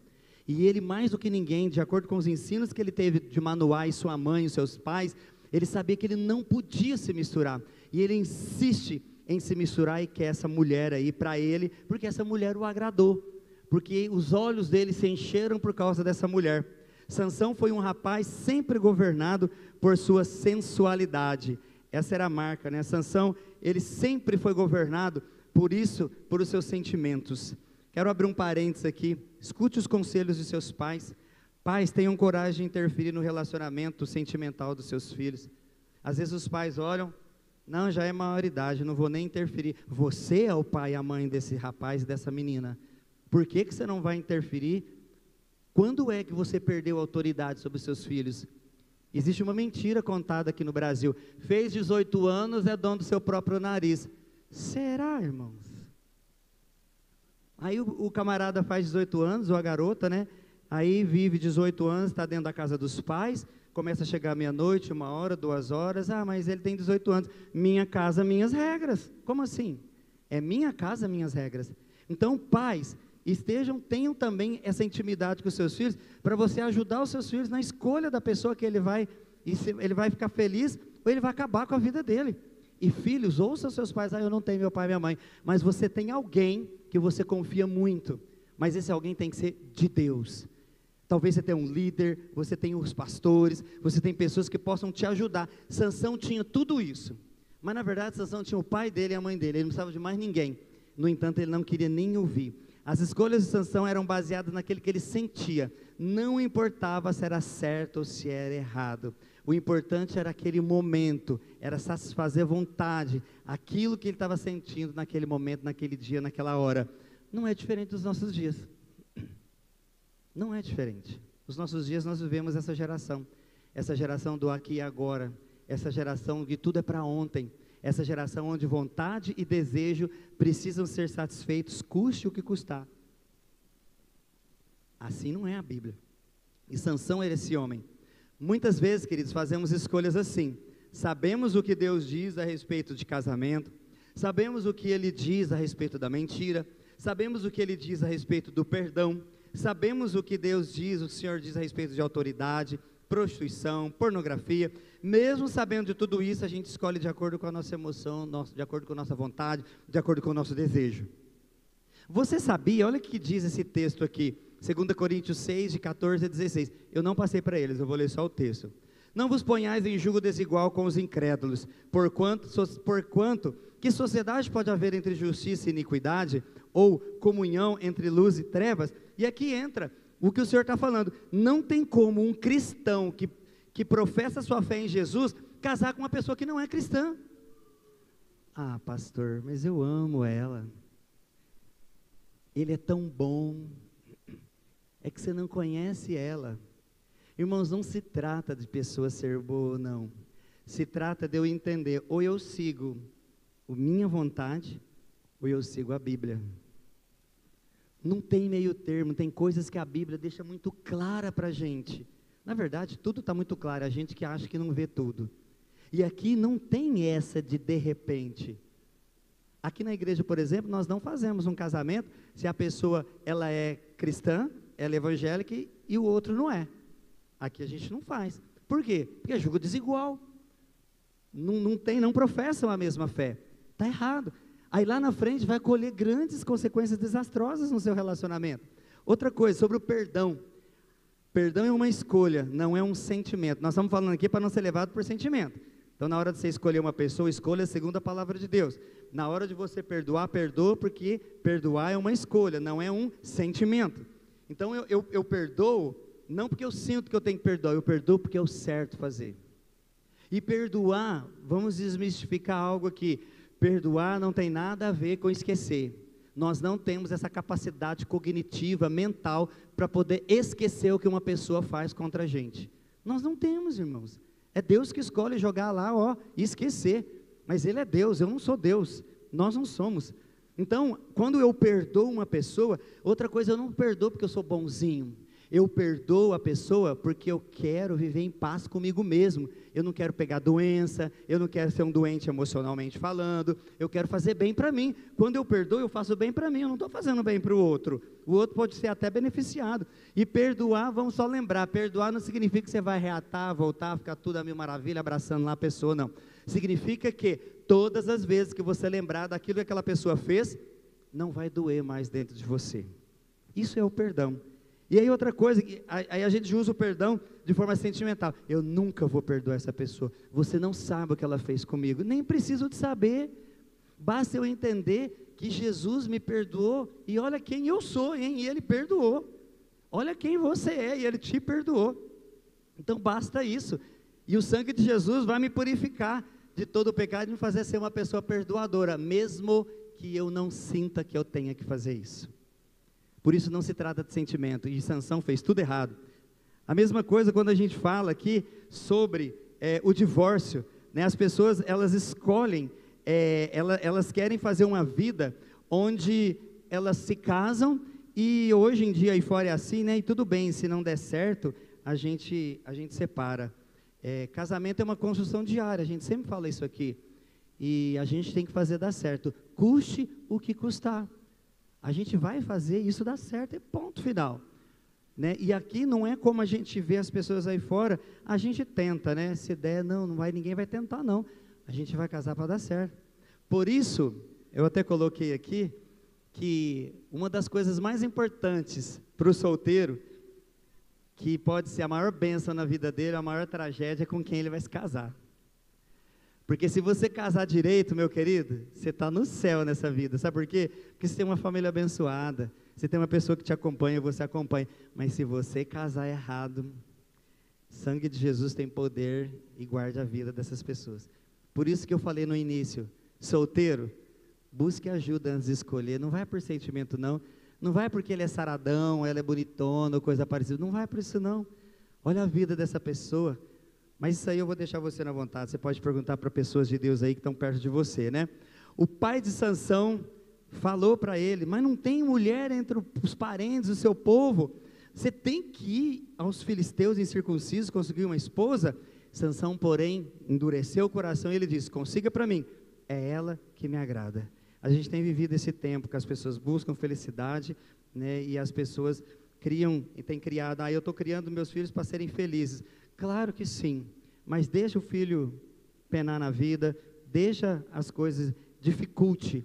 E ele, mais do que ninguém, de acordo com os ensinos que ele teve de Manoá e sua mãe e seus pais, ele sabia que ele não podia se misturar. E ele insiste em se misturar e quer essa mulher aí para ele, porque essa mulher o agradou. Porque os olhos dele se encheram por causa dessa mulher. Sansão foi um rapaz sempre governado por sua sensualidade. Essa era a marca, né? Sansão, ele sempre foi governado por isso, por os seus sentimentos. Quero abrir um parênteses aqui. Escute os conselhos de seus pais. Pais, tenham coragem de interferir no relacionamento sentimental dos seus filhos. Às vezes os pais olham, não, já é maioridade, não vou nem interferir. Você é o pai e a mãe desse rapaz e dessa menina. Por que você não vai interferir Quando é que você perdeu a autoridade sobre os seus filhos? Existe uma mentira contada aqui no Brasil. Fez 18 anos, é dono do seu próprio nariz. Será, irmãos? Aí o camarada faz 18 anos, ou a garota, né? Aí vive 18 anos, está dentro da casa dos pais, começa a chegar meia-noite, 1 hora, 2 horas, mas ele tem 18 anos. Minha casa, minhas regras. Como assim? É minha casa, minhas regras. Então, pais, tenham também essa intimidade com os seus filhos, para você ajudar os seus filhos na escolha da pessoa que ele vai ficar feliz, ou ele vai acabar com a vida dele. E filhos, ouçam seus pais, eu não tenho meu pai e minha mãe, mas você tem alguém que você confia muito, mas esse alguém tem que ser de Deus. Talvez você tenha um líder, você tem os pastores, você tem pessoas que possam te ajudar. Sansão tinha tudo isso, mas na verdade Sansão tinha o pai dele e a mãe dele, ele não precisava de mais ninguém. No entanto, ele não queria nem ouvir. As escolhas de Sansão eram baseadas naquilo que ele sentia, não importava se era certo ou se era errado. O importante era aquele momento, era satisfazer a vontade, aquilo que ele estava sentindo naquele momento, naquele dia, naquela hora. Não é diferente dos nossos dias. Não é diferente. Nos nossos dias nós vivemos essa geração do aqui e agora, essa geração de tudo é para ontem, essa geração onde vontade e desejo precisam ser satisfeitos, custe o que custar. Assim não é a Bíblia. E Sansão era esse homem. Muitas vezes, queridos, fazemos escolhas assim. Sabemos o que Deus diz a respeito de casamento, sabemos o que Ele diz a respeito da mentira, sabemos o que Ele diz a respeito do perdão, sabemos o que Deus diz, o Senhor diz a respeito de autoridade, prostituição, pornografia. Mesmo sabendo de tudo isso, a gente escolhe de acordo com a nossa emoção, de acordo com a nossa vontade, de acordo com o nosso desejo. Você sabia, olha o que diz esse texto aqui, 2 Coríntios 6, de 14 a 16, eu não passei para eles, eu vou ler só o texto. Não vos ponhais em julgo desigual com os incrédulos, porquanto que sociedade pode haver entre justiça e iniquidade, ou comunhão entre luz e trevas? E aqui entra o que o Senhor está falando, não tem como um cristão que professa sua fé em Jesus, casar com uma pessoa que não é cristã. Pastor, mas eu amo ela, ele é tão bom, é que você não conhece ela. Irmãos, não se trata de pessoa ser boa ou não, se trata de eu entender, ou eu sigo a minha vontade, ou eu sigo a Bíblia. Não tem meio termo, tem coisas que a Bíblia deixa muito clara para a gente. Na verdade, tudo está muito claro, a gente que acha que não vê tudo. E aqui não tem essa de repente. Aqui na igreja, por exemplo, nós não fazemos um casamento se a pessoa ela é cristã, ela é evangélica e o outro não é. Aqui a gente não faz. Por quê? Porque é julgo desigual. Não professam a mesma fé. Está errado. Aí lá na frente vai colher grandes consequências desastrosas no seu relacionamento. Outra coisa, sobre o perdão. Perdão é uma escolha, não é um sentimento. Nós estamos falando aqui para não ser levado por sentimento. Então na hora de você escolher uma pessoa, escolha segundo a palavra de Deus. Na hora de você perdoar, perdoa, porque perdoar é uma escolha, não é um sentimento. Então eu perdoo, não porque eu sinto que eu tenho que perdoar, eu perdoo porque é o certo fazer. E perdoar, vamos desmistificar algo aqui. Perdoar não tem nada a ver com esquecer. Nós não temos essa capacidade cognitiva, mental, para poder esquecer o que uma pessoa faz contra a gente. Nós não temos, irmãos. É Deus que escolhe jogar lá, e esquecer. Mas Ele é Deus, eu não sou Deus. Nós não somos. Então, quando eu perdoo uma pessoa, outra coisa, eu não perdoo porque eu sou bonzinho. Eu perdoo a pessoa porque eu quero viver em paz comigo mesmo. Eu não quero pegar doença, eu não quero ser um doente emocionalmente falando, eu quero fazer bem para mim. Quando eu perdoo, eu faço bem para mim, eu não estou fazendo bem para o outro. O outro pode ser até beneficiado. E perdoar, vamos só lembrar, perdoar não significa que você vai reatar, voltar, ficar tudo a mil maravilha, abraçando lá a pessoa, não. Significa que todas as vezes que você lembrar daquilo que aquela pessoa fez, não vai doer mais dentro de você. Isso é o perdão. E aí outra coisa, aí a gente usa o perdão de forma sentimental. Eu nunca vou perdoar essa pessoa. Você não sabe o que ela fez comigo. Nem preciso de saber. Basta eu entender que Jesus me perdoou. E olha quem eu sou, hein? E Ele perdoou. Olha quem você é e Ele te perdoou. Então basta isso. E o sangue de Jesus vai me purificar de todo o pecado e me fazer ser uma pessoa perdoadora. Mesmo que eu não sinta que eu tenha que fazer isso. Por isso não se trata de sentimento, e Sansão fez tudo errado. A mesma coisa quando a gente fala aqui sobre o divórcio, né? As pessoas, elas escolhem, elas querem fazer uma vida onde elas se casam, e hoje em dia aí fora é assim, né? E tudo bem, se não der certo, a gente separa. Casamento é uma construção diária, a gente sempre fala isso aqui, e a gente tem que fazer dar certo, custe o que custar. A gente vai fazer isso dar certo, é ponto final, né? E aqui não é como a gente vê as pessoas aí fora, a gente tenta, né? Se der, não vai, ninguém vai tentar não, a gente vai casar para dar certo. Por isso, eu até coloquei aqui, que uma das coisas mais importantes para o solteiro, que pode ser a maior bênção na vida dele, a maior tragédia, é com quem ele vai se casar. Porque se você casar direito, meu querido, você está no céu nessa vida. Sabe por quê? Porque você tem uma família abençoada, você tem uma pessoa que te acompanha, você acompanha. Mas se você casar errado, sangue de Jesus tem poder e guarda a vida dessas pessoas. Por isso que eu falei no início, solteiro, busque ajuda antes de escolher. Não vai por sentimento não, não vai porque ele é saradão, ela é bonitona ou coisa parecida, não vai por isso não. Olha a vida dessa pessoa. Mas isso aí eu vou deixar você na vontade, você pode perguntar para pessoas de Deus aí que estão perto de você, né? O pai de Sansão falou para ele, mas não tem mulher entre os parentes do seu povo, você tem que ir aos filisteus incircuncisos, conseguir uma esposa. Sansão, porém, endureceu o coração e ele disse, consiga para mim, é ela que me agrada. A gente tem vivido esse tempo que as pessoas buscam felicidade, né? E as pessoas criam, e têm criado, eu estou criando meus filhos para serem felizes. Claro que sim, mas deixa o filho penar na vida, deixa as coisas, dificulte.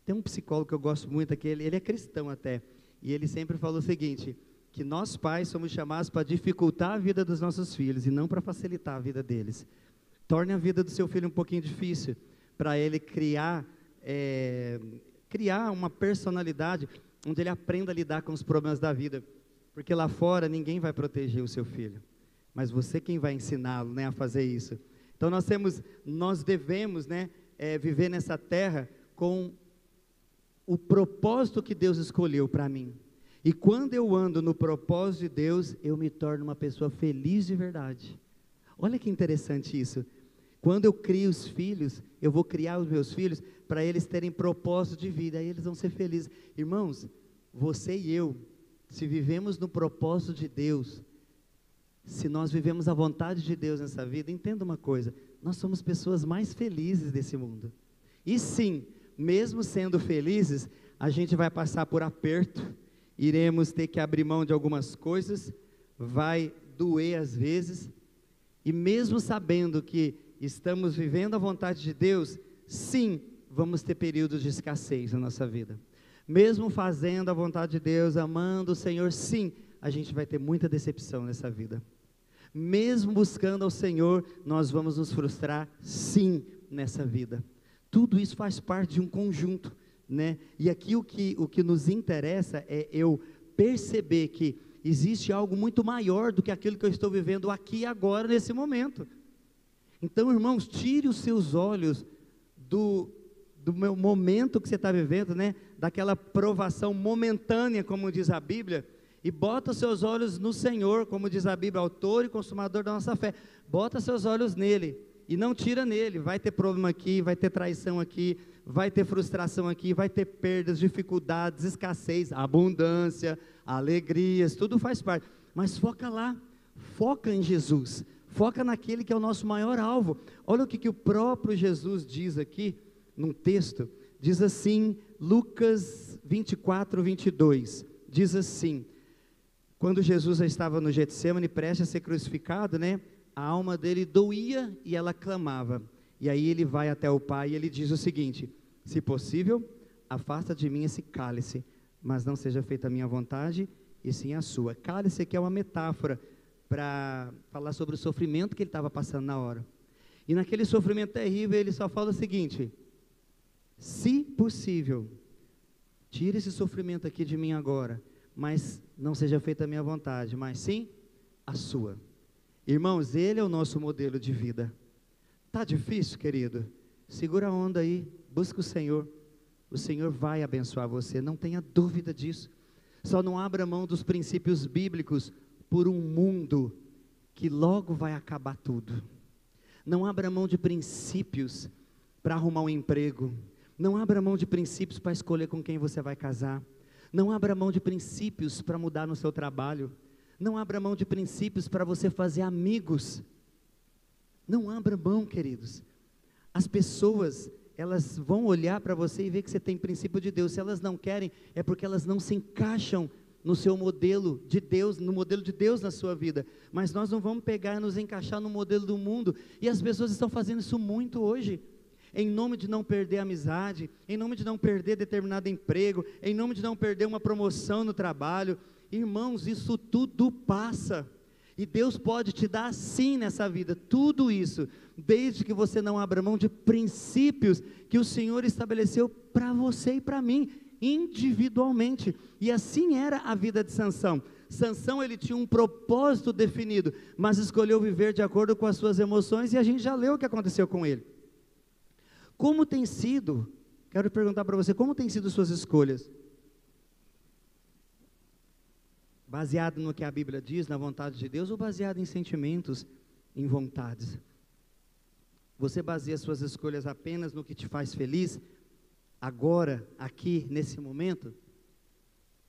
Tem um psicólogo que eu gosto muito aqui, ele é cristão até, e ele sempre falou o seguinte, que nós pais somos chamados para dificultar a vida dos nossos filhos, e não para facilitar a vida deles. Torne a vida do seu filho um pouquinho difícil, para ele criar uma personalidade, onde ele aprenda a lidar com os problemas da vida, porque lá fora ninguém vai proteger o seu filho. Mas você quem vai ensiná-lo, né, a fazer isso. Então nós devemos, né, viver nessa terra com o propósito que Deus escolheu para mim. E quando eu ando no propósito de Deus, eu me torno uma pessoa feliz de verdade. Olha que interessante isso. Quando eu crio os filhos, eu vou criar os meus filhos para eles terem propósito de vida, aí eles vão ser felizes. Irmãos, você e eu, se vivemos no propósito de Deus, se nós vivemos a vontade de Deus nessa vida, entenda uma coisa, nós somos pessoas mais felizes desse mundo. E sim, mesmo sendo felizes, a gente vai passar por aperto, iremos ter que abrir mão de algumas coisas, vai doer às vezes, e mesmo sabendo que estamos vivendo a vontade de Deus, sim, vamos ter períodos de escassez na nossa vida. Mesmo fazendo a vontade de Deus, amando o Senhor, sim, a gente vai ter muita decepção nessa vida. Mesmo buscando ao Senhor, nós vamos nos frustrar, sim, nessa vida. Tudo isso faz parte de um conjunto, né? E aqui o que nos interessa é eu perceber que existe algo muito maior do que aquilo que eu estou vivendo aqui e agora, nesse momento. Então, irmãos, tire os seus olhos do meu momento que você está vivendo, né? Daquela provação momentânea, como diz a Bíblia, e bota seus olhos no Senhor, como diz a Bíblia, autor e consumador da nossa fé. Bota seus olhos nele, e não tira nele. Vai ter problema aqui, vai ter traição aqui, vai ter frustração aqui, vai ter perdas, dificuldades, escassez, abundância, alegrias, tudo faz parte. Mas foca lá, foca em Jesus, foca naquele que é o nosso maior alvo. Olha o que o próprio Jesus diz aqui, num texto, diz assim, Lucas 24, 22, diz assim, quando Jesus já estava no Getsemane, prestes a ser crucificado, né, a alma dele doía e ela clamava, e aí ele vai até o Pai e ele diz o seguinte, se possível, afasta de mim esse cálice, mas não seja feita a minha vontade, e sim a sua. Cálice aqui é uma metáfora, para falar sobre o sofrimento que ele estava passando na hora, e naquele sofrimento terrível, ele só fala o seguinte, se possível, tire esse sofrimento aqui de mim agora, mas não seja feita a minha vontade, mas sim a sua. Irmãos, ele é o nosso modelo de vida. Está difícil, querido? Segura a onda aí, busca o Senhor vai abençoar você, não tenha dúvida disso. Só não abra mão dos princípios bíblicos por um mundo que logo vai acabar tudo. Não abra mão de princípios para arrumar um emprego. Não abra mão de princípios para escolher com quem você vai casar. Não abra mão de princípios para mudar no seu trabalho. Não abra mão de princípios para você fazer amigos. Não abra mão, queridos. As pessoas, elas vão olhar para você e ver que você tem princípio de Deus. Se elas não querem, é porque elas não se encaixam no seu modelo de Deus, no modelo de Deus na sua vida. Mas nós não vamos pegar e nos encaixar no modelo do mundo. E as pessoas estão fazendo isso muito hoje. Em nome de não perder a amizade, em nome de não perder determinado emprego, em nome de não perder uma promoção no trabalho. Irmãos, isso tudo passa. E Deus pode te dar sim nessa vida, tudo isso, desde que você não abra mão de princípios que o Senhor estabeleceu para você e para mim, individualmente. E assim era a vida de Sansão. Sansão, ele tinha um propósito definido, mas escolheu viver de acordo com as suas emoções, e a gente já leu o que aconteceu com ele. Como tem sido, quero perguntar para você, como tem sido suas escolhas? Baseado no que a Bíblia diz, na vontade de Deus, ou baseado em sentimentos, em vontades? Você baseia suas escolhas apenas no que te faz feliz, agora, aqui, nesse momento?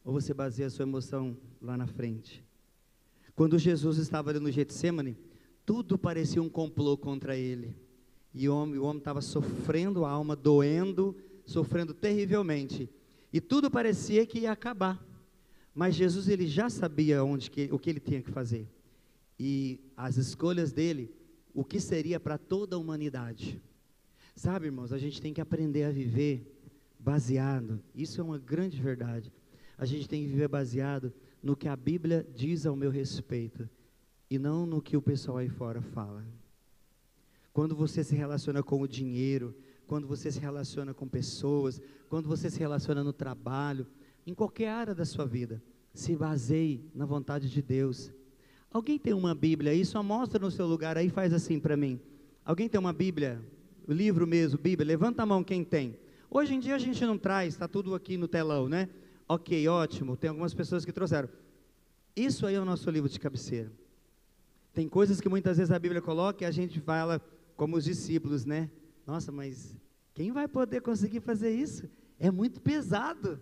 Ou você baseia a sua emoção lá na frente? Quando Jesus estava ali no Getsemane, tudo parecia um complô contra ele. E o homem estava sofrendo a alma, doendo, sofrendo terrivelmente. E tudo parecia que ia acabar. Mas Jesus, ele já sabia o que ele tinha que fazer. E as escolhas dele, o que seria para toda a humanidade. Sabe, irmãos, a gente tem que aprender a viver baseado, isso é uma grande verdade. A gente tem que viver baseado no que a Bíblia diz ao meu respeito, e não no que o pessoal aí fora fala. Quando você se relaciona com o dinheiro, quando você se relaciona com pessoas, quando você se relaciona no trabalho, em qualquer área da sua vida, se baseie na vontade de Deus. Alguém tem uma Bíblia aí? Só mostra no seu lugar aí, faz assim para mim. Alguém tem uma Bíblia? O livro mesmo, Bíblia? Levanta a mão quem tem. Hoje em dia a gente não traz, está tudo aqui no telão, né? Ok, ótimo, tem algumas pessoas que trouxeram. Isso aí é o nosso livro de cabeceira. Tem coisas que muitas vezes a Bíblia coloca e a gente fala como os discípulos, né? Nossa, mas quem vai poder conseguir fazer isso? É muito pesado.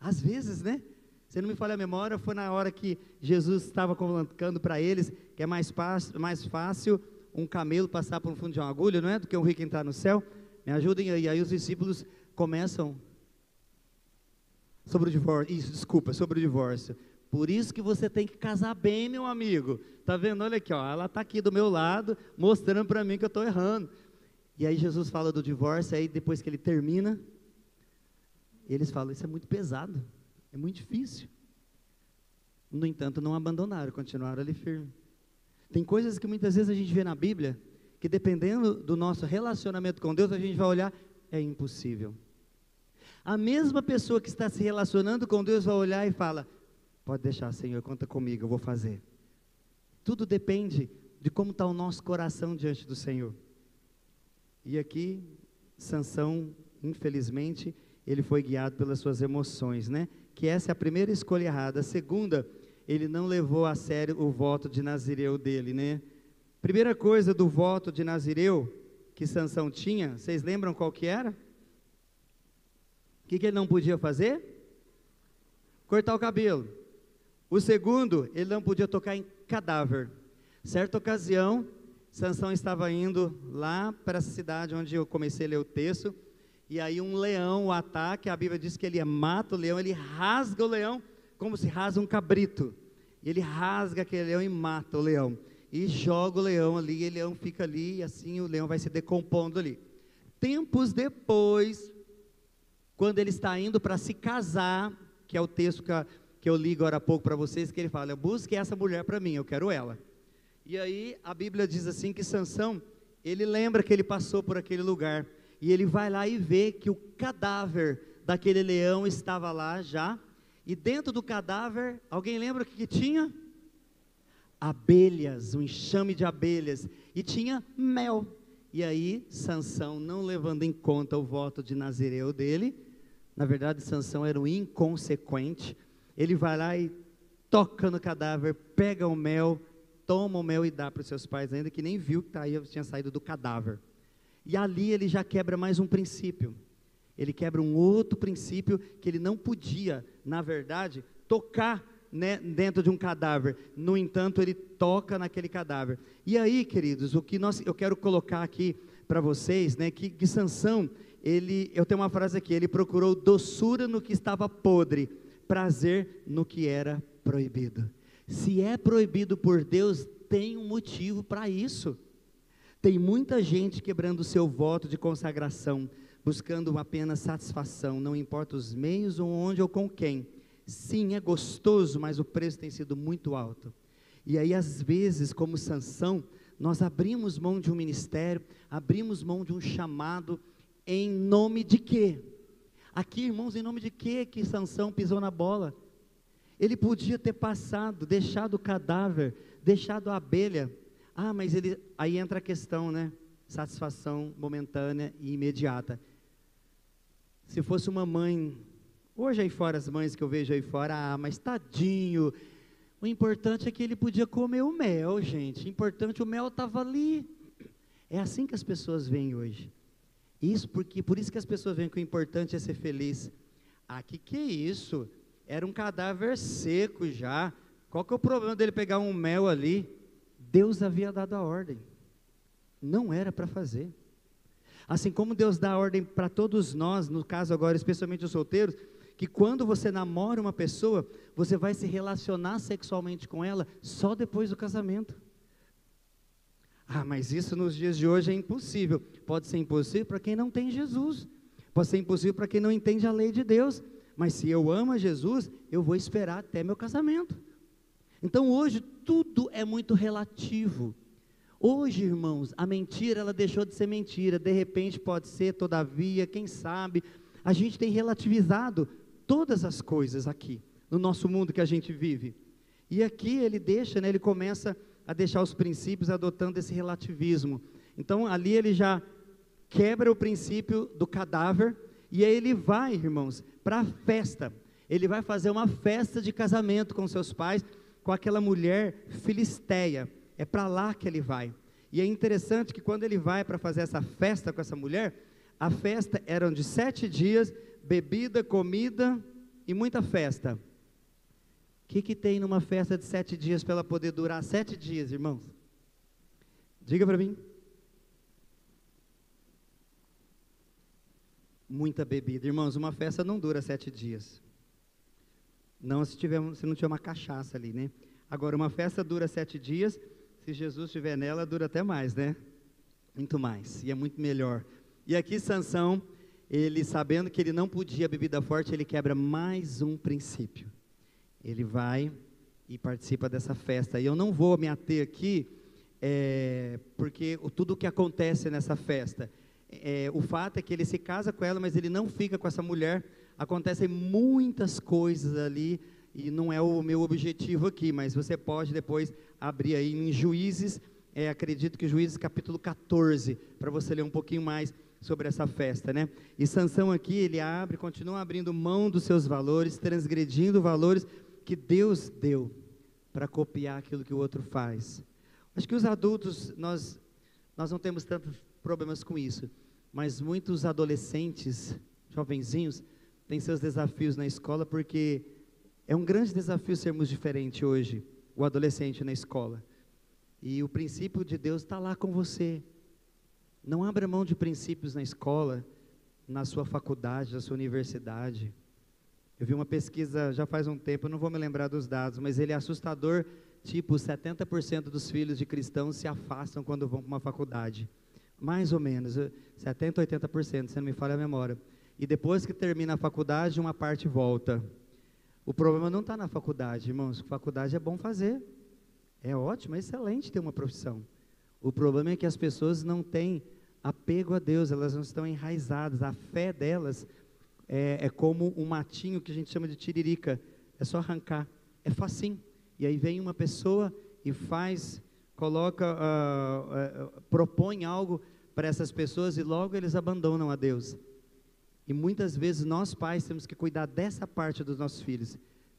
Às vezes, né? Se não me falha a memória, foi na hora que Jesus estava colocando para eles que é mais fácil um camelo passar por um fundo de uma agulha, não é? Do que um rico entrar no céu. Me ajudem aí. Aí os discípulos começam sobre o divórcio. Sobre o divórcio. Por isso que você tem que casar bem, meu amigo. Tá vendo? Olha aqui, ó, ela está aqui do meu lado, mostrando para mim que eu estou errando. E aí Jesus fala do divórcio, aí depois que ele termina, eles falam, isso é muito pesado, é muito difícil. No entanto, não abandonaram, continuaram ali firme. Tem coisas que muitas vezes a gente vê na Bíblia, que dependendo do nosso relacionamento com Deus, a gente vai olhar, é impossível. A mesma pessoa que está se relacionando com Deus vai olhar e fala, pode deixar, Senhor, conta comigo, eu vou fazer. Tudo depende de como está o nosso coração diante do Senhor. E aqui, Sansão, infelizmente, ele foi guiado pelas suas emoções, né? Que essa é a primeira escolha errada. A segunda, ele não levou a sério o voto de Nazireu dele, né? Primeira coisa do voto de Nazireu que Sansão tinha, vocês lembram qual que era? O que ele não podia fazer? Cortar o cabelo. O segundo, ele não podia tocar em cadáver. Certa ocasião, Sansão estava indo lá para a cidade onde eu comecei a ler o texto, e aí um leão o ataca, a Bíblia diz que ele mata o leão, ele rasga o leão, como se rasga um cabrito, ele rasga aquele leão e mata o leão, e joga o leão ali, e o leão fica ali, e assim o leão vai se decompondo ali. Tempos depois, quando ele está indo para se casar, que é o texto que eu li agora há pouco para vocês, que ele fala, busque essa mulher para mim, eu quero ela. E aí a Bíblia diz assim que Sansão, ele lembra que ele passou por aquele lugar, e ele vai lá e vê que o cadáver daquele leão estava lá já, e dentro do cadáver, alguém lembra o que tinha? Abelhas, um enxame de abelhas, e tinha mel. E aí Sansão, não levando em conta o voto de Nazireu dele, na verdade Sansão era um inconsequente, ele vai lá e toca no cadáver, pega o mel, toma o mel e dá para os seus pais, ainda que nem viu que tinha saído do cadáver. E ali ele já quebra mais um princípio. Ele quebra um outro princípio que ele não podia, na verdade, tocar, né, dentro de um cadáver. No entanto, ele toca naquele cadáver. E aí, queridos, eu quero colocar aqui para vocês, né, que Sansão, eu tenho uma frase aqui, ele procurou doçura no que estava podre, prazer no que era proibido. Se é proibido por Deus, tem um motivo para isso. Tem muita gente quebrando o seu voto de consagração, buscando apenas satisfação, não importa os meios, ou onde ou com quem. Sim, é gostoso, mas o preço tem sido muito alto. E aí, às vezes, como Sansão, nós abrimos mão de um ministério, abrimos mão de um chamado, em nome de quê? Aqui, irmãos, em nome de quê que Sansão pisou na bola? Ele podia ter passado, deixado o cadáver, deixado a abelha. Mas aí entra a questão, né? Satisfação momentânea e imediata. Se fosse uma mãe, hoje aí fora, as mães que eu vejo aí fora, mas tadinho, o importante é que ele podia comer o mel, gente, o importante, o mel estava ali. É assim que as pessoas veem hoje. Por isso que as pessoas veem que o importante é ser feliz. Que é isso? Era um cadáver seco já, qual que é o problema dele pegar um mel ali? Deus havia dado a ordem, não era para fazer. Assim como Deus dá a ordem para todos nós, no caso agora, especialmente os solteiros, que quando você namora uma pessoa, você vai se relacionar sexualmente com ela só depois do casamento. Mas isso nos dias de hoje é impossível. Pode ser impossível para quem não tem Jesus, pode ser impossível para quem não entende a lei de Deus, mas se eu amo a Jesus, eu vou esperar até meu casamento. Então hoje tudo é muito relativo. Hoje, irmãos, a mentira, ela deixou de ser mentira, de repente pode ser, todavia, quem sabe. A gente tem relativizado todas as coisas aqui, no nosso mundo que a gente vive. E aqui ele deixa, né, ele começa a deixar os princípios adotando esse relativismo. Então ali ele já quebra o princípio do cadáver, e aí ele vai, irmãos, para a festa. Ele vai fazer uma festa de casamento com seus pais, com aquela mulher filisteia. É para lá que ele vai. E é interessante que quando ele vai para fazer essa festa com essa mulher, a festa era de 7 dias, bebida, comida e muita festa. O que tem numa festa de 7 dias para ela poder durar 7 dias, irmãos? Diga para mim. Muita bebida. Irmãos, uma festa não dura 7 dias. Não se não tiver uma cachaça ali, né? Agora, uma festa dura 7 dias, se Jesus estiver nela, dura até mais, né? Muito mais, e é muito melhor. E aqui Sansão, ele sabendo que ele não podia bebida forte, ele quebra mais um princípio. Ele vai e participa dessa festa. E eu não vou me ater aqui, porque tudo o que acontece nessa festa, o fato é que ele se casa com ela, mas ele não fica com essa mulher. Acontecem muitas coisas ali, e não é o meu objetivo aqui, mas você pode depois abrir aí em Juízes, acredito que Juízes capítulo 14, para você ler um pouquinho mais sobre essa festa, né? E Sansão aqui, ele continua abrindo mão dos seus valores, transgredindo valores que Deus deu, para copiar aquilo que o outro faz. Acho que os adultos, nós não temos tantos problemas com isso, mas muitos adolescentes, jovenzinhos, têm seus desafios na escola, porque é um grande desafio sermos diferentes hoje, o adolescente na escola. E o princípio de Deus está lá com você. Não abra mão de princípios na escola, na sua faculdade, na sua universidade. Eu vi uma pesquisa já faz um tempo, eu não vou me lembrar dos dados, mas ele é assustador, tipo 70% dos filhos de cristãos se afastam quando vão para uma faculdade. Mais ou menos, 70%, 80%, se não me falha a memória. E depois que termina a faculdade, uma parte volta. O problema não está na faculdade, irmãos. Faculdade é bom fazer, é ótimo, é excelente ter uma profissão. O problema é que as pessoas não têm apego a Deus, elas não estão enraizadas. A fé delas é como um matinho que a gente chama de tiririca, é só arrancar, é facinho. E aí vem uma pessoa e propõe algo para essas pessoas e logo eles abandonam a Deus. E muitas vezes nós pais temos que cuidar dessa parte dos nossos filhos.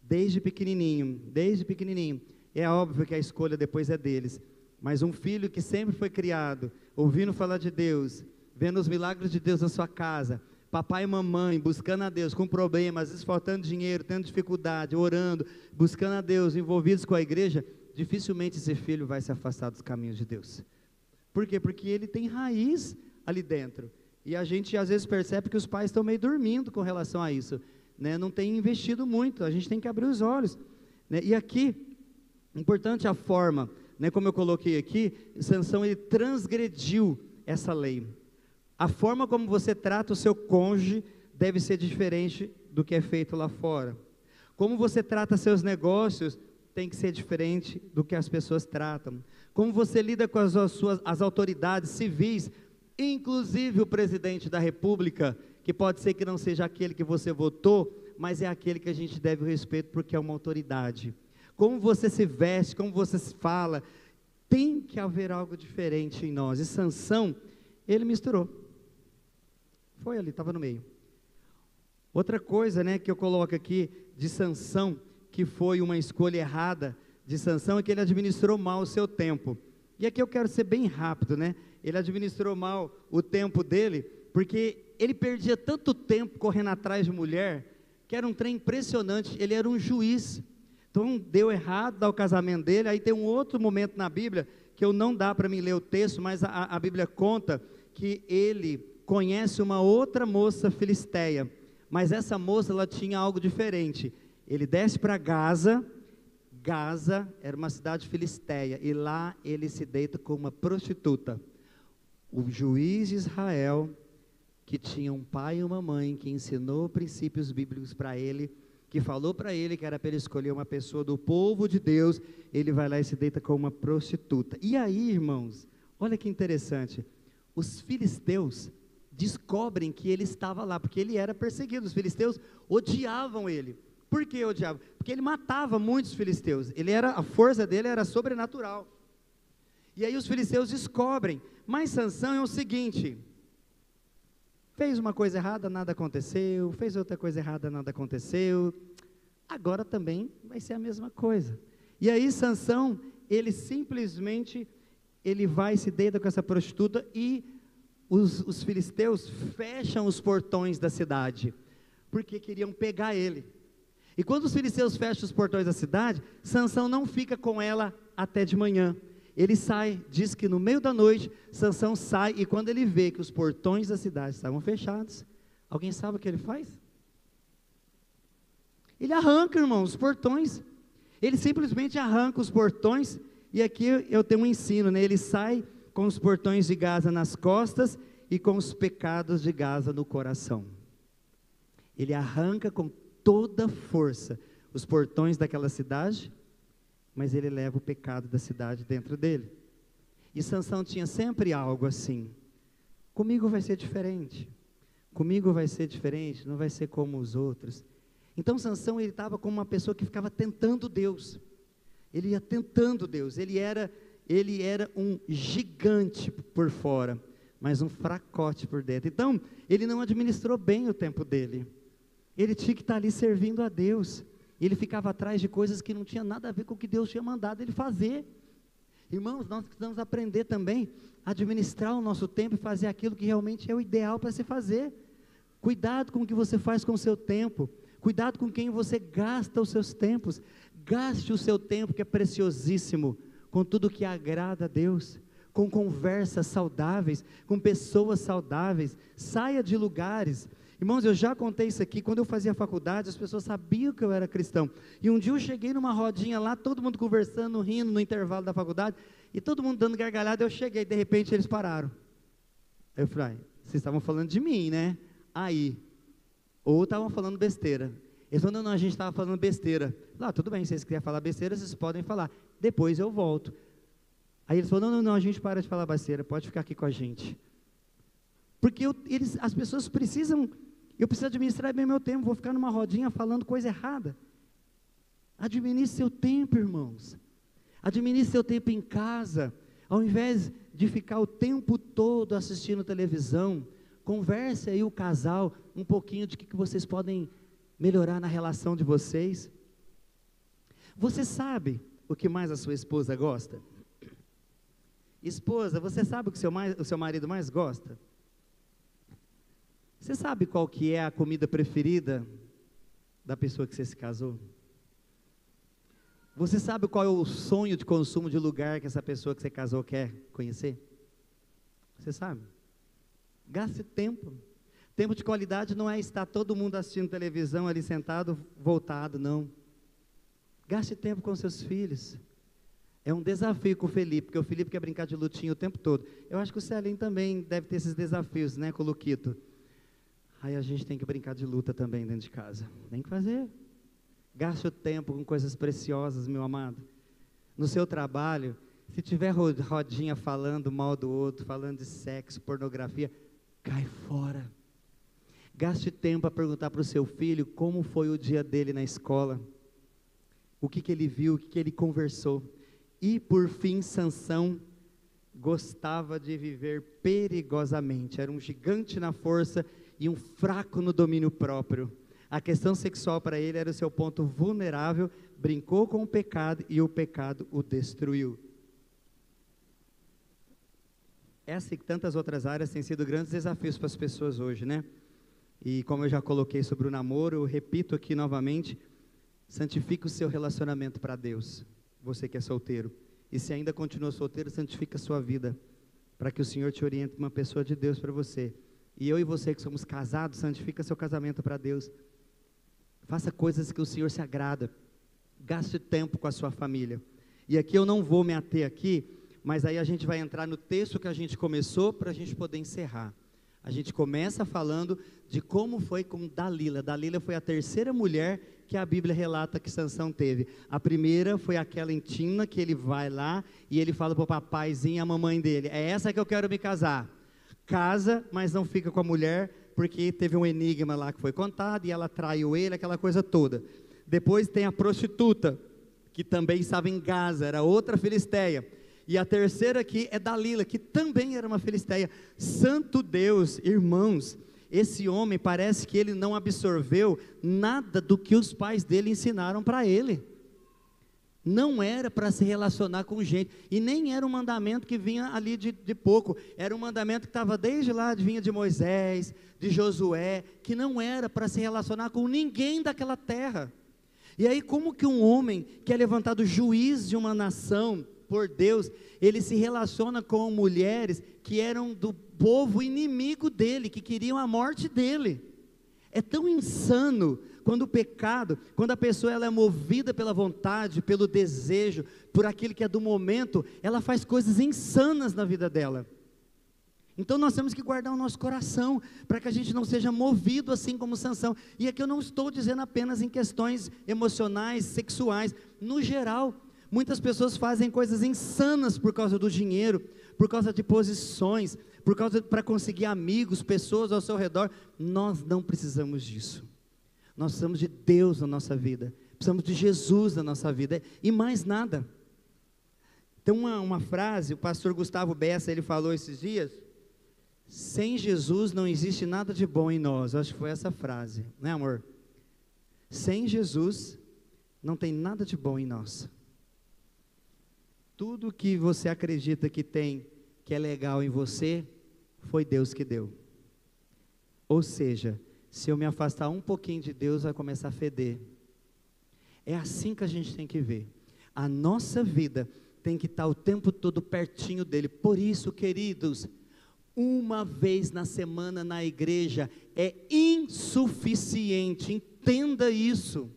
desde pequenininho, desde pequenininho. É óbvio que a escolha depois é deles, mas um filho que sempre foi criado, ouvindo falar de Deus, vendo os milagres de Deus na sua casa, papai e mamãe buscando a Deus com problemas, às vezes faltando dinheiro, tendo dificuldade, orando, buscando a Deus, envolvidos com a igreja, dificilmente esse filho vai se afastar dos caminhos de Deus. Por quê? Porque ele tem raiz ali dentro, e a gente às vezes percebe que os pais estão meio dormindo com relação a isso, né? Não tem investido muito, a gente tem que abrir os olhos, né? E aqui, importante a forma, né? Como eu coloquei aqui, Sansão ele transgrediu essa lei. A forma como você trata o seu cônjuge deve ser diferente do que é feito lá fora. Como você trata seus negócios tem que ser diferente do que as pessoas tratam. Como você lida com as autoridades civis, inclusive o presidente da república, que pode ser que não seja aquele que você votou, mas é aquele que a gente deve o respeito porque é uma autoridade. Como você se veste, como você se fala, tem que haver algo diferente em nós. E Sansão, ele misturou. Foi ali, estava no meio. Outra coisa, né, que eu coloco aqui de Sansão, que foi uma escolha errada de Sansão, é que ele administrou mal o seu tempo. E aqui eu quero ser bem rápido, né? Ele administrou mal o tempo dele, porque ele perdia tanto tempo correndo atrás de mulher, que era um trem impressionante. Ele era um juiz. Então deu errado, dá o casamento dele. Aí tem um outro momento na Bíblia, que eu não dá para mim ler o texto, mas a Bíblia conta que ele conhece uma outra moça filisteia, mas essa moça ela tinha algo diferente. Ele desce para Gaza. Gaza era uma cidade filisteia, e lá ele se deita com uma prostituta. O juiz de Israel, que tinha um pai e uma mãe, que ensinou princípios bíblicos para ele, que falou para ele que era para ele escolher uma pessoa do povo de Deus, ele vai lá e se deita com uma prostituta. E aí, irmãos, olha que interessante, os filisteus descobrem que ele estava lá, porque ele era perseguido, os filisteus odiavam ele. Por que odiavam? Porque ele matava muitos filisteus, a força dele era sobrenatural. E aí os filisteus descobrem, mas Sansão é o seguinte: fez uma coisa errada, nada aconteceu, fez outra coisa errada, nada aconteceu, agora também vai ser a mesma coisa. E aí Sansão, ele simplesmente, ele vai se deita com essa prostituta, e os filisteus fecham os portões da cidade, porque queriam pegar ele. E quando os filisteus fecham os portões da cidade, Sansão não fica com ela até de manhã. Ele sai, diz que no meio da noite, Sansão sai, e quando ele vê que os portões da cidade estavam fechados, alguém sabe o que ele faz? Ele arranca, irmão, os portões. Ele simplesmente arranca os portões, e aqui eu tenho um ensino, né? Ele sai com os portões de Gaza nas costas, e com os pecados de Gaza no coração. Ele arranca com toda força os portões daquela cidade, mas ele leva o pecado da cidade dentro dele. E Sansão tinha sempre algo assim: comigo vai ser diferente, comigo vai ser diferente, não vai ser como os outros. Então Sansão, ele estava como uma pessoa que ficava tentando Deus, ele ia tentando Deus, ele era um gigante por fora, mas um fracote por dentro. Então, ele não administrou bem o tempo dele, ele tinha que estar ali servindo a Deus, ele ficava atrás de coisas que não tinha nada a ver com o que Deus tinha mandado ele fazer. Irmãos, nós precisamos aprender também a administrar o nosso tempo e fazer aquilo que realmente é o ideal para se fazer. Cuidado com o que você faz com o seu tempo, cuidado com quem você gasta os seus tempos. Gaste o seu tempo, que é preciosíssimo, com tudo que agrada a Deus, com conversas saudáveis, com pessoas saudáveis. Saia de lugares. Irmãos, eu já contei isso aqui, quando eu fazia faculdade, as pessoas sabiam que eu era cristão, e um dia eu cheguei numa rodinha lá, todo mundo conversando, rindo no intervalo da faculdade, e todo mundo dando gargalhada. Eu cheguei, de repente eles pararam. Aí eu falei: vocês estavam falando de mim, né? Aí, ou estavam falando besteira. Eles falaram: não, a gente estava falando besteira. Tudo bem, se vocês quiserem falar besteira, vocês podem falar, depois eu volto. Aí eles falaram: não, a gente para de falar besteira, pode ficar aqui com a gente. Porque as pessoas precisam... Eu preciso administrar bem meu tempo, vou ficar numa rodinha falando coisa errada. Administre seu tempo, irmãos. Administre seu tempo em casa. Ao invés de ficar o tempo todo assistindo televisão, converse aí o casal, um pouquinho de que vocês podem melhorar na relação de vocês. Você sabe o que mais a sua esposa gosta? Esposa, você sabe o que o seu marido mais gosta? Você sabe qual que é a comida preferida da pessoa que você se casou? Você sabe qual é o sonho de consumo de lugar que essa pessoa que você casou quer conhecer? Você sabe? Gaste tempo. Tempo de qualidade não é estar todo mundo assistindo televisão ali sentado, voltado, não. Gaste tempo com seus filhos. É um desafio com o Felipe, porque o Felipe quer brincar de lutinha o tempo todo. Eu acho que o Celinho também deve ter esses desafios, né, com o Luquito. Aí a gente tem que brincar de luta também dentro de casa. Tem que fazer. Gaste o tempo com coisas preciosas, meu amado. No seu trabalho, se tiver rodinha falando mal do outro, falando de sexo, pornografia, cai fora. Gaste tempo a perguntar para o seu filho como foi o dia dele na escola. O que ele viu, o que ele conversou. E por fim, Sansão gostava de viver perigosamente. Era um gigante na força e um fraco no domínio próprio. A questão sexual para ele era o seu ponto vulnerável, brincou com o pecado e o pecado o destruiu. Essa e tantas outras áreas têm sido grandes desafios para as pessoas hoje, né? E como eu já coloquei sobre o namoro, eu repito aqui novamente, santifique o seu relacionamento para Deus, você que é solteiro. E se ainda continua solteiro, santifique a sua vida, para que o Senhor te oriente uma pessoa de Deus para você. E eu e você que somos casados, santifica seu casamento para Deus. Faça coisas que o Senhor se agrada. Gaste tempo com a sua família. E aqui eu não vou me ater aqui, mas aí a gente vai entrar no texto que a gente começou para a gente poder encerrar. A gente começa falando de como foi com Dalila. Dalila foi a terceira mulher que a Bíblia relata que Sansão teve. A primeira foi aquela em Timna, que ele vai lá e ele fala para o papaizinho e a mamãe dele, é essa que eu quero me casar. Casa, mas não fica com a mulher, porque teve um enigma lá que foi contado, e ela traiu ele, aquela coisa toda. Depois tem a prostituta, que também estava em Gaza, era outra filisteia. E a terceira aqui é Dalila, que também era uma filisteia. Santo Deus, irmãos, esse homem parece que ele não absorveu nada do que os pais dele ensinaram para ele. Não era para se relacionar com gente, e nem era um mandamento que vinha ali de pouco, era um mandamento que estava desde lá, vinha de Moisés, de Josué, que não era para se relacionar com ninguém daquela terra. E aí como que um homem que é levantado juiz de uma nação, por Deus, ele se relaciona com mulheres que eram do povo inimigo dele, que queriam a morte dele? É tão insano quando o pecado, quando a pessoa ela é movida pela vontade, pelo desejo, por aquilo que é do momento, ela faz coisas insanas na vida dela. Então nós temos que guardar o nosso coração, para que a gente não seja movido assim como Sansão. E aqui eu não estou dizendo apenas em questões emocionais, sexuais, no geral. Muitas pessoas fazem coisas insanas por causa do dinheiro, por causa de posições, para conseguir amigos, pessoas ao seu redor. Nós não precisamos disso. Nós precisamos de Deus na nossa vida, precisamos de Jesus na nossa vida, e mais nada. Tem uma frase, o pastor Gustavo Bessa, ele falou esses dias, sem Jesus não existe nada de bom em nós. Eu acho que foi essa frase, né, amor? Sem Jesus não tem nada de bom em nós. Tudo que você acredita que tem, que é legal em você, foi Deus que deu. Ou seja, se eu me afastar um pouquinho de Deus, vai começar a feder. É assim que a gente tem que ver. A nossa vida tem que estar o tempo todo pertinho dele. Por isso, queridos, uma vez na semana na igreja é insuficiente. Entenda isso.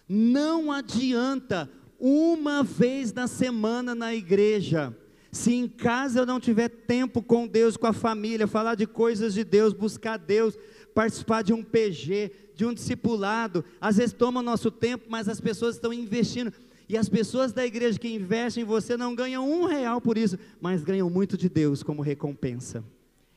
Não adianta uma vez na semana na igreja. Se em casa eu não tiver tempo com Deus, com a família, falar de coisas de Deus, buscar Deus, participar de um PG, de um discipulado, às vezes toma nosso tempo, mas as pessoas estão investindo, e as pessoas da igreja que investem em você não ganham R$1 por isso, mas ganham muito de Deus como recompensa.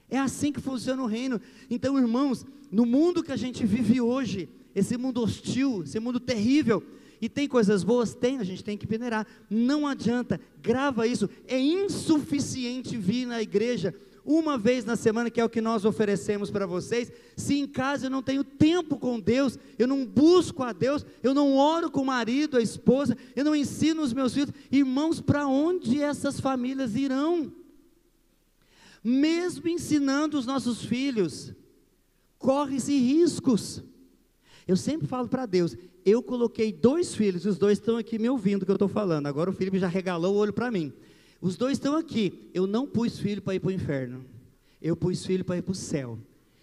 É assim que funciona o reino. Então, irmãos, no mundo que a gente vive hoje, esse mundo hostil, esse mundo terrível, E tem coisas boas? Tem, a gente tem que peneirar. Não adianta, grava isso. É insuficiente vir na igreja uma vez na semana, que é o que nós oferecemos para vocês, se em casa eu não tenho tempo com Deus, eu não busco a Deus, eu não oro com o marido, a esposa, eu não ensino os meus filhos. Irmãos, para onde essas famílias irão? Mesmo ensinando os nossos filhos, corre-se riscos. Eu sempre falo para Deus, eu coloquei 2 filhos, os 2 estão aqui me ouvindo o que eu estou falando, agora o Felipe já regalou o olho para mim. Os 2 estão aqui, eu não pus filho para ir para o inferno, eu pus filho para ir para o céu,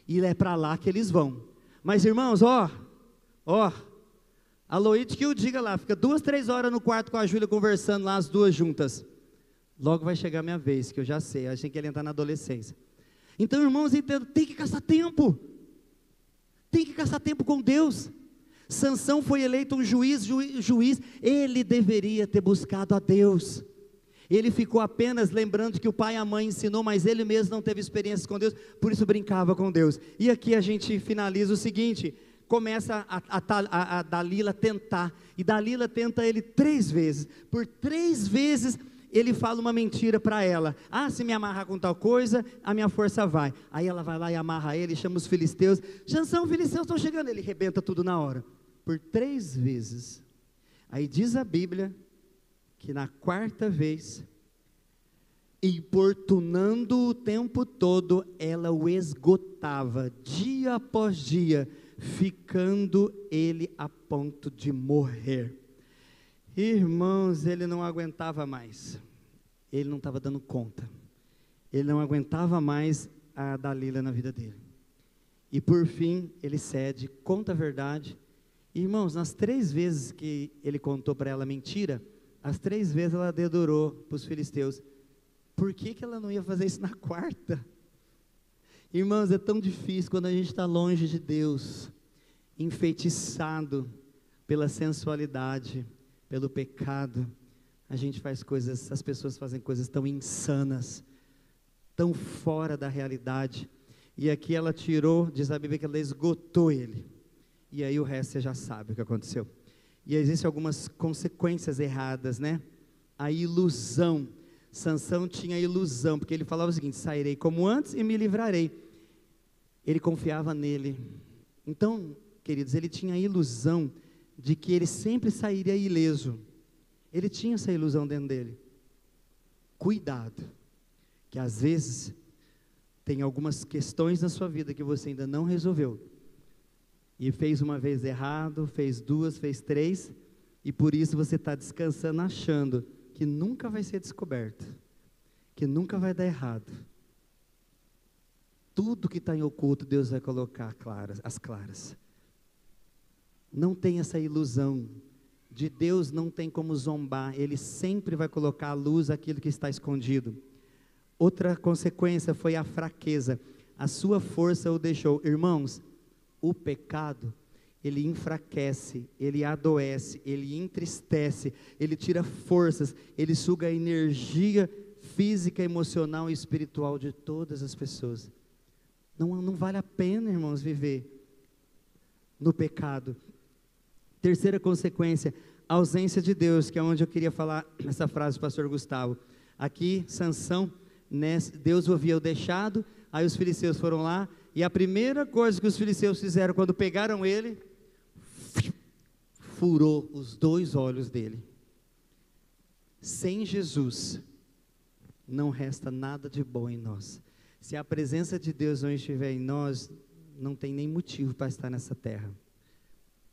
e é para lá que eles vão. Mas irmãos, a Loide que eu diga lá, fica 2, 3 horas no quarto com a Júlia conversando lá, as 2 juntas. Logo vai chegar a minha vez, que eu já sei, achei que ele entrar na adolescência. Então irmãos, entendo, tem que gastar tempo, com Deus. Sansão foi eleito um juiz, ele deveria ter buscado a Deus. Ele ficou apenas lembrando que o pai e a mãe ensinou, mas ele mesmo não teve experiências com Deus, por isso brincava com Deus. E aqui a gente finaliza o seguinte, começa a Dalila tentar, e Dalila tenta ele 3 vezes, por 3 vezes ele fala uma mentira para ela, se me amarrar com tal coisa, a minha força vai. Aí ela vai lá e amarra ele, chama os filisteus, Sansão, os filisteus estão chegando, ele rebenta tudo na hora, por 3 vezes, aí diz a Bíblia, que na 4ª vez, importunando o tempo todo, ela o esgotava, dia após dia, ficando ele a ponto de morrer. Irmãos, ele não aguentava mais, ele não estava dando conta, ele não aguentava mais a Dalila na vida dele, e por fim, ele cede, conta a verdade. Irmãos, nas 3 vezes que ele contou para ela mentira, as 3 vezes ela dedurou para os filisteus. Por que ela não ia fazer isso na 4ª? Irmãos, é tão difícil quando a gente está longe de Deus, enfeitiçado pela sensualidade, pelo pecado, a gente faz coisas, as pessoas fazem coisas tão insanas, tão fora da realidade, e aqui ela tirou, diz a Bíblia que ela esgotou ele, e aí o resto você já sabe o que aconteceu. E existem algumas consequências erradas, né? A ilusão. Sansão tinha ilusão, porque ele falava o seguinte, sairei como antes e me livrarei. Ele confiava nele. Então, queridos, ele tinha a ilusão de que ele sempre sairia ileso. Ele tinha essa ilusão dentro dele. Cuidado, que às vezes tem algumas questões na sua vida que você ainda não resolveu. E fez uma vez errado, fez 2, fez 3, e por isso você está descansando achando que nunca vai ser descoberto, que nunca vai dar errado. Tudo que está em oculto, Deus vai colocar às claras. Não tem essa ilusão, de Deus não tem como zombar, Ele sempre vai colocar à luz aquilo que está escondido. Outra consequência foi a fraqueza, a sua força o deixou. Irmãos, o pecado, ele enfraquece, ele adoece, ele entristece, ele tira forças, ele suga a energia física, emocional e espiritual de todas as pessoas. Não vale a pena, irmãos, viver no pecado. Terceira consequência, a ausência de Deus, que é onde eu queria falar essa frase do pastor Gustavo. Aqui, Sansão, né, Deus o havia deixado, aí os filisteus foram lá, e a primeira coisa que os filisteus fizeram quando pegaram ele, furou os 2 olhos dele. Sem Jesus, não resta nada de bom em nós. Se a presença de Deus não estiver em nós, não tem nem motivo para estar nessa terra.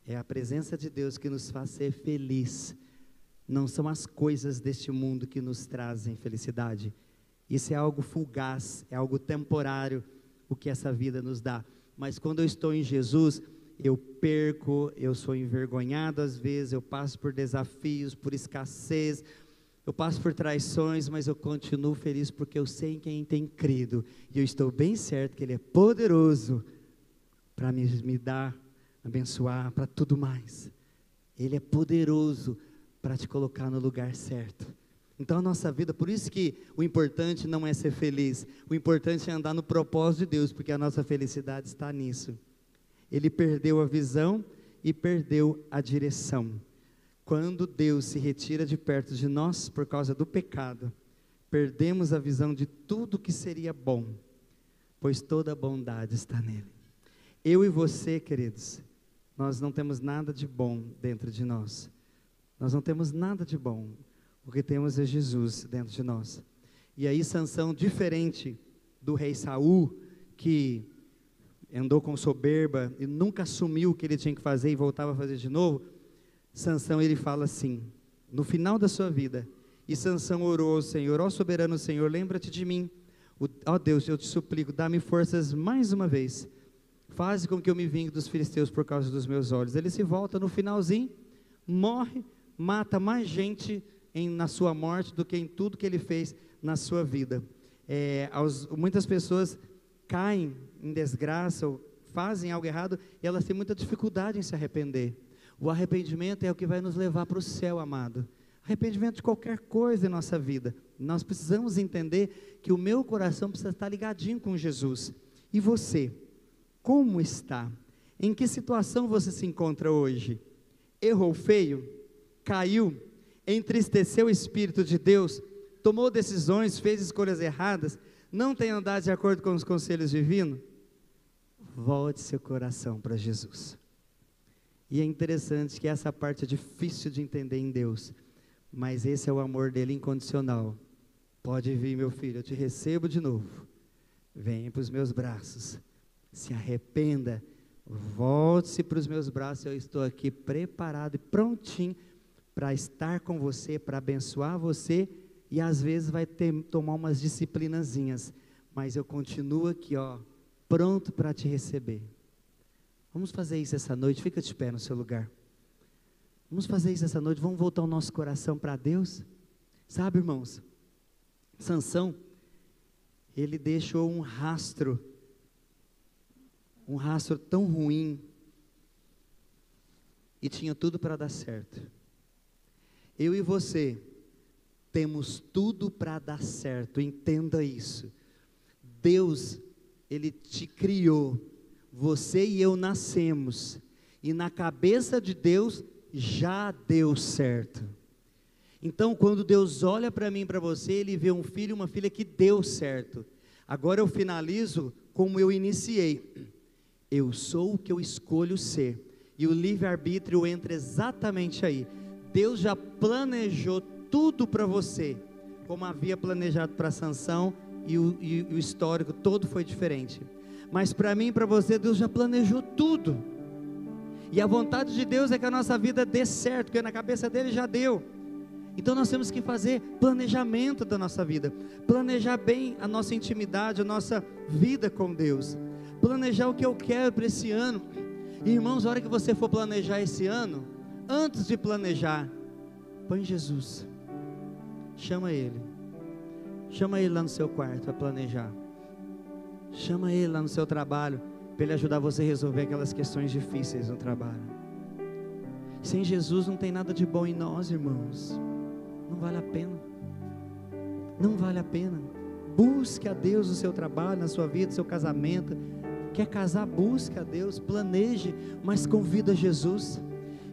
É a presença de Deus que nos faz ser feliz. Não são as coisas deste mundo que nos trazem felicidade. Isso é algo fugaz, é algo temporário, o que essa vida nos dá. Mas quando eu estou em Jesus, eu perco, eu sou envergonhado às vezes, eu passo por desafios, por escassez, eu passo por traições, mas eu continuo feliz porque eu sei em quem tem crido, e eu estou bem certo que Ele é poderoso para me dar, abençoar, para tudo mais. Ele é poderoso para te colocar no lugar certo. Então a nossa vida, por isso que o importante não é ser feliz, o importante é andar no propósito de Deus, porque a nossa felicidade está nisso. Ele perdeu a visão e perdeu a direção. Quando Deus se retira de perto de nós por causa do pecado, perdemos a visão de tudo que seria bom, pois toda a bondade está nele. Eu e você, queridos, nós não temos nada de bom dentro de nós. Nós não temos nada de bom. O que temos é Jesus dentro de nós. E aí Sansão, diferente do rei Saul, que andou com soberba e nunca assumiu o que ele tinha que fazer e voltava a fazer de novo, Sansão, ele fala assim, no final da sua vida, e Sansão orou ao Senhor: ó soberano Senhor, lembra-te de mim, ó Deus, eu te suplico, dá-me forças mais uma vez, faz com que eu me vingue dos filisteus por causa dos meus olhos. Ele se volta no finalzinho, morre, mata mais gente na sua morte do que em tudo que ele fez na sua vida. Muitas pessoas caem em desgraça ou fazem algo errado e elas têm muita dificuldade em se arrepender. O arrependimento é o que vai nos levar para o céu, amado. Arrependimento de qualquer coisa em nossa vida. Nós precisamos entender que o meu coração precisa estar ligadinho com Jesus. E você, como está? Em que situação você se encontra hoje? Errou feio? Caiu? Entristeceu o Espírito de Deus? Tomou decisões, fez escolhas erradas? Não tem andado de acordo com os conselhos divinos? Volte seu coração para Jesus. E é interessante que essa parte é difícil de entender em Deus, mas esse é o amor dele incondicional. Pode vir, meu filho, eu te recebo de novo. Venha para os meus braços, se arrependa, volte-se para os meus braços, eu estou aqui preparado e prontinho para estar com você, para abençoar você, e às vezes vai tomar umas disciplinazinhas, mas eu continuo aqui, pronto para te receber. Vamos fazer isso essa noite, fica de pé no seu lugar. Vamos fazer isso essa noite, vamos voltar o nosso coração para Deus. Sabe, irmãos, Sansão, ele deixou um rastro tão ruim, e tinha tudo para dar certo. Eu e você, temos tudo para dar certo, entenda isso. Deus, Ele te criou, você e eu nascemos, e na cabeça de Deus, já deu certo. Então quando Deus olha para mim e para você, Ele vê um filho e uma filha que deu certo. Agora eu finalizo como eu iniciei. Eu sou o que eu escolho ser, e o livre-arbítrio entra exatamente aí. Deus já planejou tudo para você, como havia planejado para Sansão, e o histórico todo foi diferente. Mas para mim e para você, Deus já planejou tudo. E a vontade de Deus é que a nossa vida dê certo, porque na cabeça dele já deu. Então nós temos que fazer planejamento da nossa vida, planejar bem a nossa intimidade, a nossa vida com Deus, planejar o que eu quero para esse ano. E irmãos, a hora que você for planejar esse ano, antes de planejar, põe Jesus, chama Ele lá no seu quarto para planejar, chama Ele lá no seu trabalho, para Ele ajudar você a resolver aquelas questões difíceis no trabalho. Sem Jesus não tem nada de bom em nós, irmãos. Não vale a pena. Não vale a pena. Busque a Deus no seu trabalho, na sua vida, no seu casamento. Quer casar? Busque a Deus, planeje, mas convida Jesus.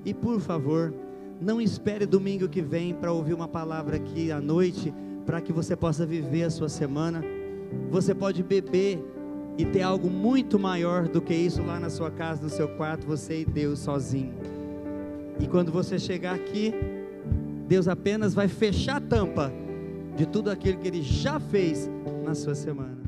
E por favor, não espere domingo que vem para ouvir uma palavra aqui à noite, para que você possa viver a sua semana. Você pode beber e ter algo muito maior do que isso lá na sua casa, no seu quarto, você e Deus sozinho. E quando você chegar aqui, Deus apenas vai fechar a tampa de tudo aquilo que Ele já fez na sua semana.